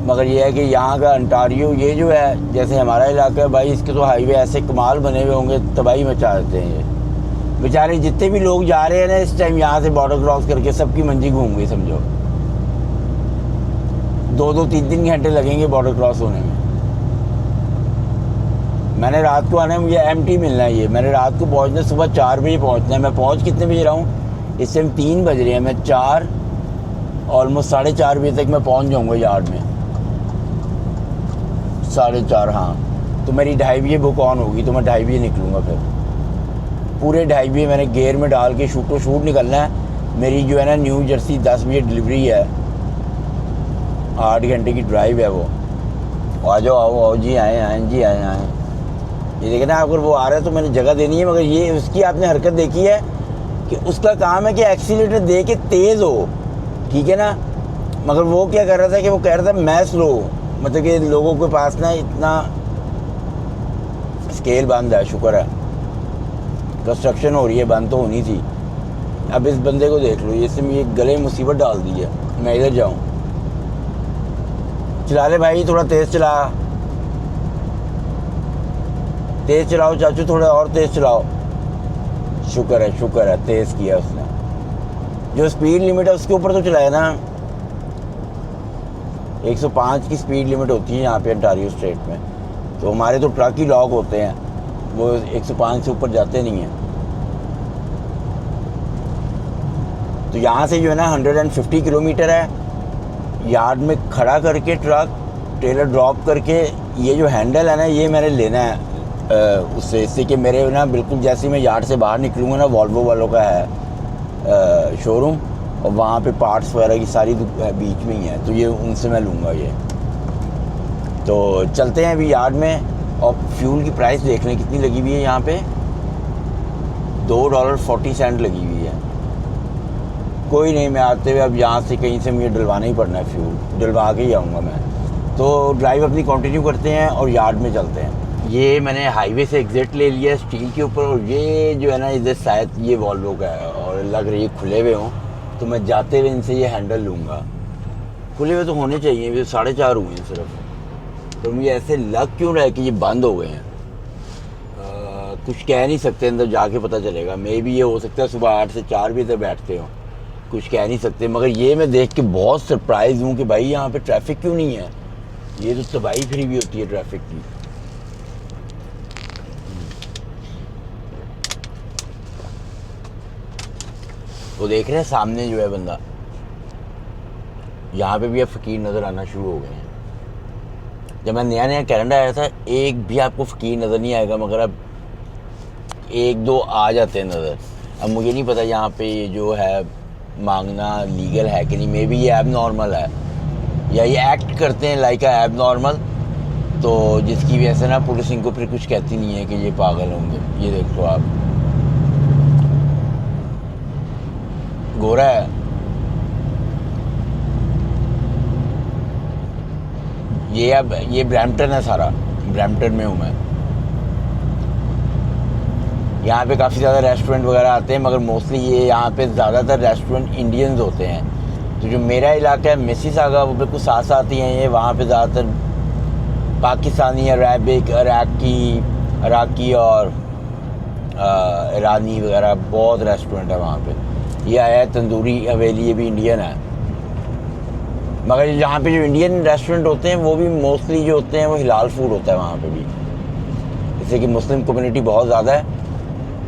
मगर ये है कि यहाँ का अंटारियो ये जो है जैसे हमारा इलाका है भाई, इसके तो हाईवे ऐसे कमाल बने हुए होंगे, तबाही मचा देते हैं। ये बेचारे जितने भी लोग जा रहे हैं ना इस टाइम यहाँ से बॉर्डर क्रॉस करके, सबकी मंजी घूम गई समझो। 2-2, 3-3 घंटे लगेंगे बॉर्डर क्रॉस होने में। मैंने रात को आना है, मुझे एमटी मिलना है। ये मैंने रात को पहुँचना है, सुबह 4 बजे पहुँचना है। मैं पहुँच कितने बजे रहा हूँ, इस टाइम 3 बज रहे हैं, मैं 4 ऑलमोस्ट 4:30 बजे तक मैं पहुँच जाऊँगा यार्ड में। 4:30 हाँ, तो मेरी 2:30 बजे बुक ऑन होगी, तो मैं 2:30 बजे निकलूँगा। फिर पूरे 2:30 बजे मैंने गेयर में डाल के शूट निकलना है। मेरी जो है ना न्यू जर्सी 10 बजे डिलीवरी है, 8 घंटे की ड्राइव है वो। आ जाओ, आओ जी, आए जी, आए। ये देखें ना, अगर वो आ रहा है तो मैंने जगह देनी है। मगर ये उसकी आपने हरकत देखी है कि उसका काम है कि एक्सीलेटर दे के तेज़ हो, ठीक है ना। मगर वो क्या कर रहा था कि वो कह रहा था मैं स्लो, मतलब कि लोगों के पास ना इतना स्केल बंद है। शुक्र है कंस्ट्रक्शन हो रही है, बंद तो होनी थी। अब इस बंदे को देख लो, इससे मुझे गले मुसीबत डाल दी है। मैं इधर जाऊँ, चला ले भाई, थोड़ा तेज़ चला, तेज़ चलाओ चाचू, थोड़ा और तेज़ चलाओ। शुक्र है तेज़ किया उसने। जो स्पीड लिमिट है उसके ऊपर तो चलाया ना। 105 की स्पीड लिमिट होती है यहाँ पे अंटारियो स्टेट में, तो हमारे तो ट्रक ही लॉक होते हैं, वो 105 से ऊपर जाते नहीं हैं। तो यहाँ से जो है ना 150 किलोमीटर है, यार्ड में खड़ा करके ट्रक ट्रेलर ड्रॉप करके। ये जो हैंडल है ना, ये मैंने लेना है उससे, इससे कि मेरे ना बिल्कुल जैसे मैं यार्ड से बाहर निकलूँगा ना, वॉल्वो वालों का है शोरूम, और वहाँ पे पार्ट्स वगैरह की सारी बीच में ही है, तो ये उनसे मैं लूँगा ये। तो चलते हैं अभी यार्ड में, और फ्यूल की प्राइस देख लें कितनी लगी हुई है यहाँ पे। $2.40 लगी हुई है। कोई नहीं, मैं आते हुए अब यहाँ से कहीं से मुझे डलवाना ही पड़ना है, फ्यूल डलवा के ही आऊँगा मैं। तो ड्राइव अपनी कंटिन्यू करते हैं और यार्ड में चलते हैं। ये मैंने हाईवे से एग्जिट ले लिया स्टील के ऊपर, और ये जो है ना इधर शायद ये वॉल्वो का है और लग रही है खुले हुए हों, तो मैं जाते हुए इनसे ये हैंडल लूँगा। खुले हुए तो होने चाहिए, ये 4:30 हुए हैं सिर्फ, तो मुझे ऐसे लग क्यों रहा है कि ये बंद हो गए हैं। कुछ कह नहीं सकते, अंदर जाके पता चलेगा। मे भी ये हो सकता है सुबह 8 से 4 बजे तक बैठते हो, कुछ कह नहीं सकते। मगर ये मैं देख के बहुत सरप्राइज़ हूँ कि भाई यहाँ पे ट्रैफिक क्यों नहीं है। ये तो तबाही फ्री भी होती है ट्रैफिक की। वो देख रहे हैं सामने जो है बंदा, यहाँ पे भी अब फ़कीर नज़र आना शुरू हो गए हैं। जब मैं नया नया कनाडा आया था एक भी आपको फ़कीर नज़र नहीं आएगा, मगर अब एक दो आ जाते हैं नज़र। अब मुझे नहीं पता यहाँ पे ये जो है मांगना लीगल है कि नहीं, मे बी ये एब नॉर्मल है या ये एक्ट करते हैं लाइक एब नॉर्मल, तो जिसकी वजह से ना पुलिस इनको फिर कुछ कहती नहीं है कि ये पागल होंगे। ये देखो आप, गोरा है। ये अब ये ब्रैम्पटन है, सारा ब्रैम्पटन में हूँ मैं। यहाँ पे काफ़ी ज़्यादा रेस्टोरेंट वगैरह आते हैं, मगर मोस्टली ये यहाँ पे ज़्यादातर रेस्टोरेंट इंडियंस होते हैं। तो जो मेरा इलाका है मिसिसागा, वो बिल्कुल साथ साथ ही हैं ये। वहाँ पे ज़्यादातर पाकिस्तानी, अरबिक, अराकी और ईरानी वगैरह बहुत रेस्टोरेंट है वहाँ पे। ये आया है तंदूरी हवेली, ये भी इंडियन है। मगर यहाँ पे जो इंडियन रेस्टोरेंट होते हैं वो भी मोस्टली जो होते हैं वो हिलाल फूड होता है वहाँ पे भी। जैसे कि मुस्लिम कम्युनिटी बहुत ज़्यादा है,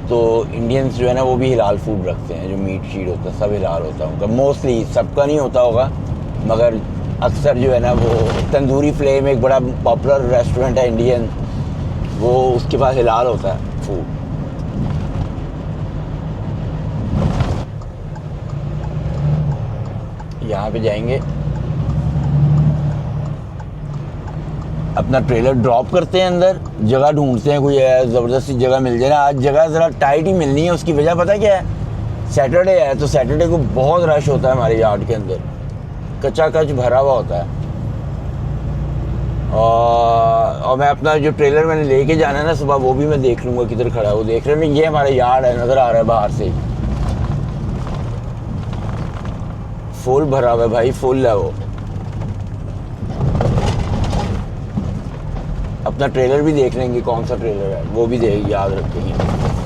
तो इंडियंस जो है ना वो भी हिलाल फूड रखते हैं। जो मीट शीट होता है सब हिलाल होता है उनका, मोस्टली, सबका नहीं होता होगा, मगर अक्सर जो है ना वो तंदूरी फ्लेम एक बड़ा पॉपुलर रेस्टोरेंट है इंडियन, वो उसके पास हिलाल होता है फूड। यहाँ पे जाएंगे, अपना ट्रेलर ड्रॉप करते हैं अंदर, जगह ढूंढते हैं, कोई ज़बरदस्ती जगह मिल जाए ना। आज जगह ज़रा टाइट ही मिलनी है, उसकी वजह पता क्या है? सैटरडे है, तो सैटरडे को बहुत रश होता है हमारे यार्ड के अंदर, कच्चा कच भरा हुआ होता है। और मैं अपना जो ट्रेलर मैंने लेके जाना है ना सुबह, वो भी मैं देख लूँगा किधर खड़ा है। वो देख रहे हैं, ये हमारा यार्ड है, नज़र आ रहा है बाहर से, फुल भरा हुआ है भाई, फुल है वो। अपना ट्रेलर भी देख लेंगे कौन सा ट्रेलर है, वो भी याद रखेंगे,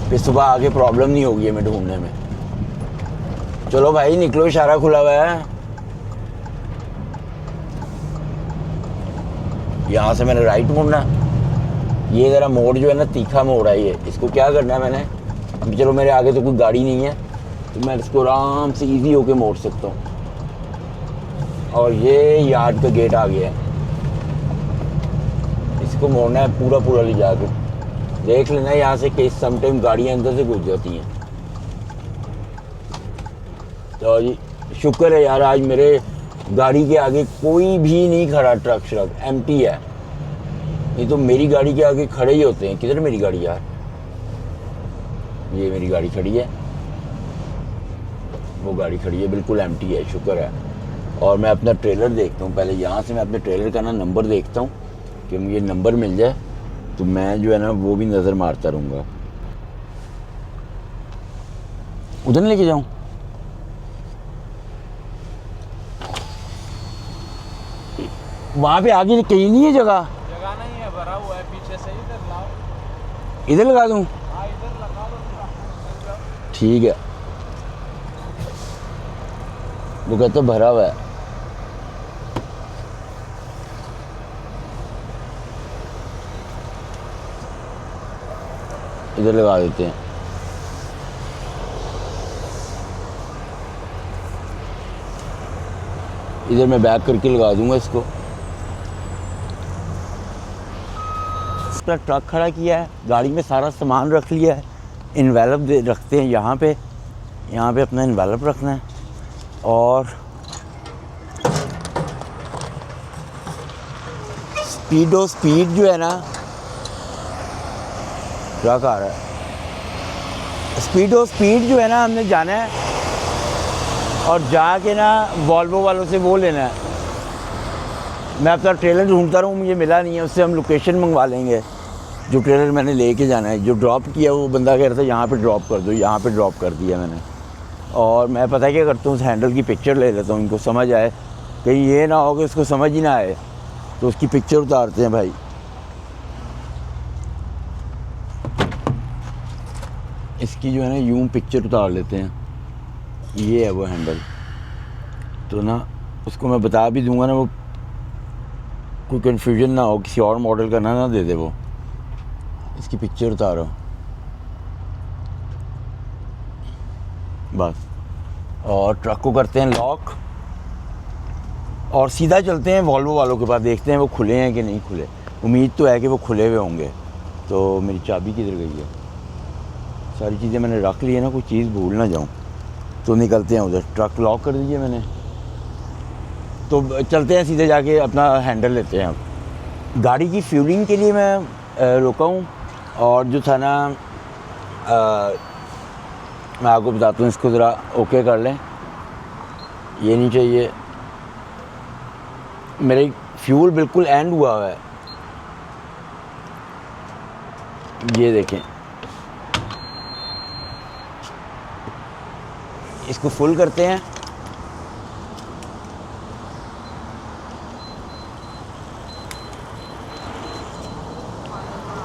फिर सुबह आगे प्रॉब्लम नहीं होगी हमें ढूंढने में। चलो भाई निकलो, इशारा खुला हुआ है। यहाँ से मैंने राइट मुड़ना, ये ज़रा मोड़ जो है ना तीखा मोड़ है ये, इसको क्या करना है मैंने, अभी चलो मेरे आगे तो कोई गाड़ी नहीं है, तो मैं इसको आराम से इजी होके मोड़ सकता हूँ। और ये यार्ड का गेट आ गया है, इसको मोड़ना है पूरा पूरा ले जाकर। देख लेना यहाँ से कि समटाइम गाड़ियाँ अंदर से घुस जाती हैं। तो जी शुक्र है यार, आज मेरे गाड़ी के आगे कोई भी नहीं खड़ा, ट्रक श्रक एम्प्टी है, नहीं तो मेरी गाड़ी के आगे खड़े ही होते हैं। किधर मेरी गाड़ी यार, ये मेरी गाड़ी खड़ी है, वो गाड़ी खड़ी है, बिल्कुल एम्प्टी है, शुक्र है। और मैं अपना ट्रेलर देखता हूँ पहले, यहाँ से मैं अपने ट्रेलर का ना नंबर देखता हूँ कि मुझे नंबर मिल जाए, तो मैं जो है ना वो भी नज़र मारता रहूँगा। उधर लेके जाऊँ, वहाँ पे आगे कहीं नहीं है जगह नहीं है, भरा हुआ है पीछे से, इधर लाओ, इधर लगा दूँ? हाँ इधर लगा दो। ठीक है, वो कहते भरा हुआ है। इधर लगा देते हैं। इधर मैं बैक करके लगा दूंगा इसको। इसका ट्रक खड़ा किया है, गाड़ी में सारा सामान रख लिया है, इन्वेलप रखते हैं यहाँ पे अपना इन्वेलप रखना है। और स्पीड जो है ना, ट्रक आ रहा है, स्पीड जो है ना, हमने जाना है और जाके ना वॉल्वो वालों से वो लेना है। मैं अपना ट्रेलर ढूंढता रहूँ, मुझे मिला नहीं है, उससे हम लोकेशन मंगवा लेंगे। जो ट्रेलर मैंने लेके जाना है, जो ड्रॉप किया वो बंदा कह रहा था यहाँ पे ड्रॉप कर दो, यहाँ पे ड्रॉप कर दिया मैंने। और मैं पता क्या करता हूँ, उस हैंडल की पिक्चर ले लेता हूँ, इनको समझ आए, कहीं ये ना हो कि उसको समझ ही ना आए, तो उसकी पिक्चर उतारते हैं भाई। इसकी जो है ना यूं पिक्चर उतार लेते हैं, ये है वो हैंडल। तो ना उसको मैं बता भी दूंगा ना, वो कोई कन्फ्यूजन ना हो, किसी और मॉडल का ना दे दे वो। इसकी पिक्चर उतारो बस, और ट्रक को करते हैं लॉक, और सीधा चलते हैं वॉल्वो वालों के पास, देखते हैं वो खुले हैं कि नहीं खुले। उम्मीद तो है कि वो खुले हुए होंगे। तो मेरी चाबी किधर गई है? सारी चीज़ें मैंने रख ली है ना, कोई चीज़ भूल ना जाऊँ। तो निकलते हैं उधर। ट्रक लॉक कर दीजिए मैंने। तो चलते हैं सीधे जाके अपना हैंडल लेते हैं। अब गाड़ी की फ्यूलिंग के लिए मैं रुका हूँ, और जो था ना मैं आपको बताता हूँ, इसको ज़रा ओके कर लें। ये नहीं चाहिए। मेरे फ्यूल बिल्कुल एंड हुआ है, ये देखें। इसको फुल करते हैं।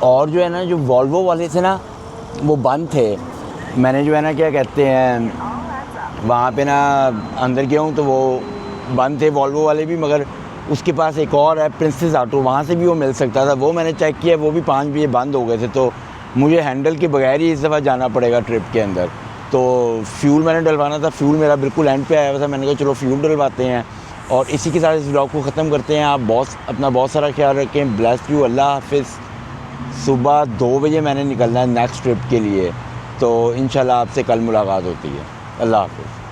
और जो है ना, जो वॉल्वो वाले थे ना वो बंद थे। मैंने जो है ना, क्या कहते हैं, वहाँ पे ना अंदर गया हूँ तो वो बंद थे वॉल्वो वाले भी। मगर उसके पास एक और है प्रिंसेस ऑटो, वहाँ से भी वो मिल सकता था। वो मैंने चेक किया, वो भी 5 बजे बंद हो गए थे। तो मुझे हैंडल के बगैर ही इस दफ़ा जाना पड़ेगा ट्रिप के अंदर। तो फ्यूल मैंने डलवाना था, फ्यूल मेरा बिल्कुल एंड पे आया हुआ था। मैंने कहा चलो फ्यूल डलवाते हैं। और इसी के साथ इस व्लॉग को ख़त्म करते हैं। आप अपना बहुत सारा ख्याल रखें। Bless you. अल्लाह हाफिज़। सुबह 2 बजे मैंने निकलना है नेक्स्ट ट्रिप के लिए। तो इंशाल्लाह आपसे कल मुलाकात होती है। अल्लाह हाफिज़।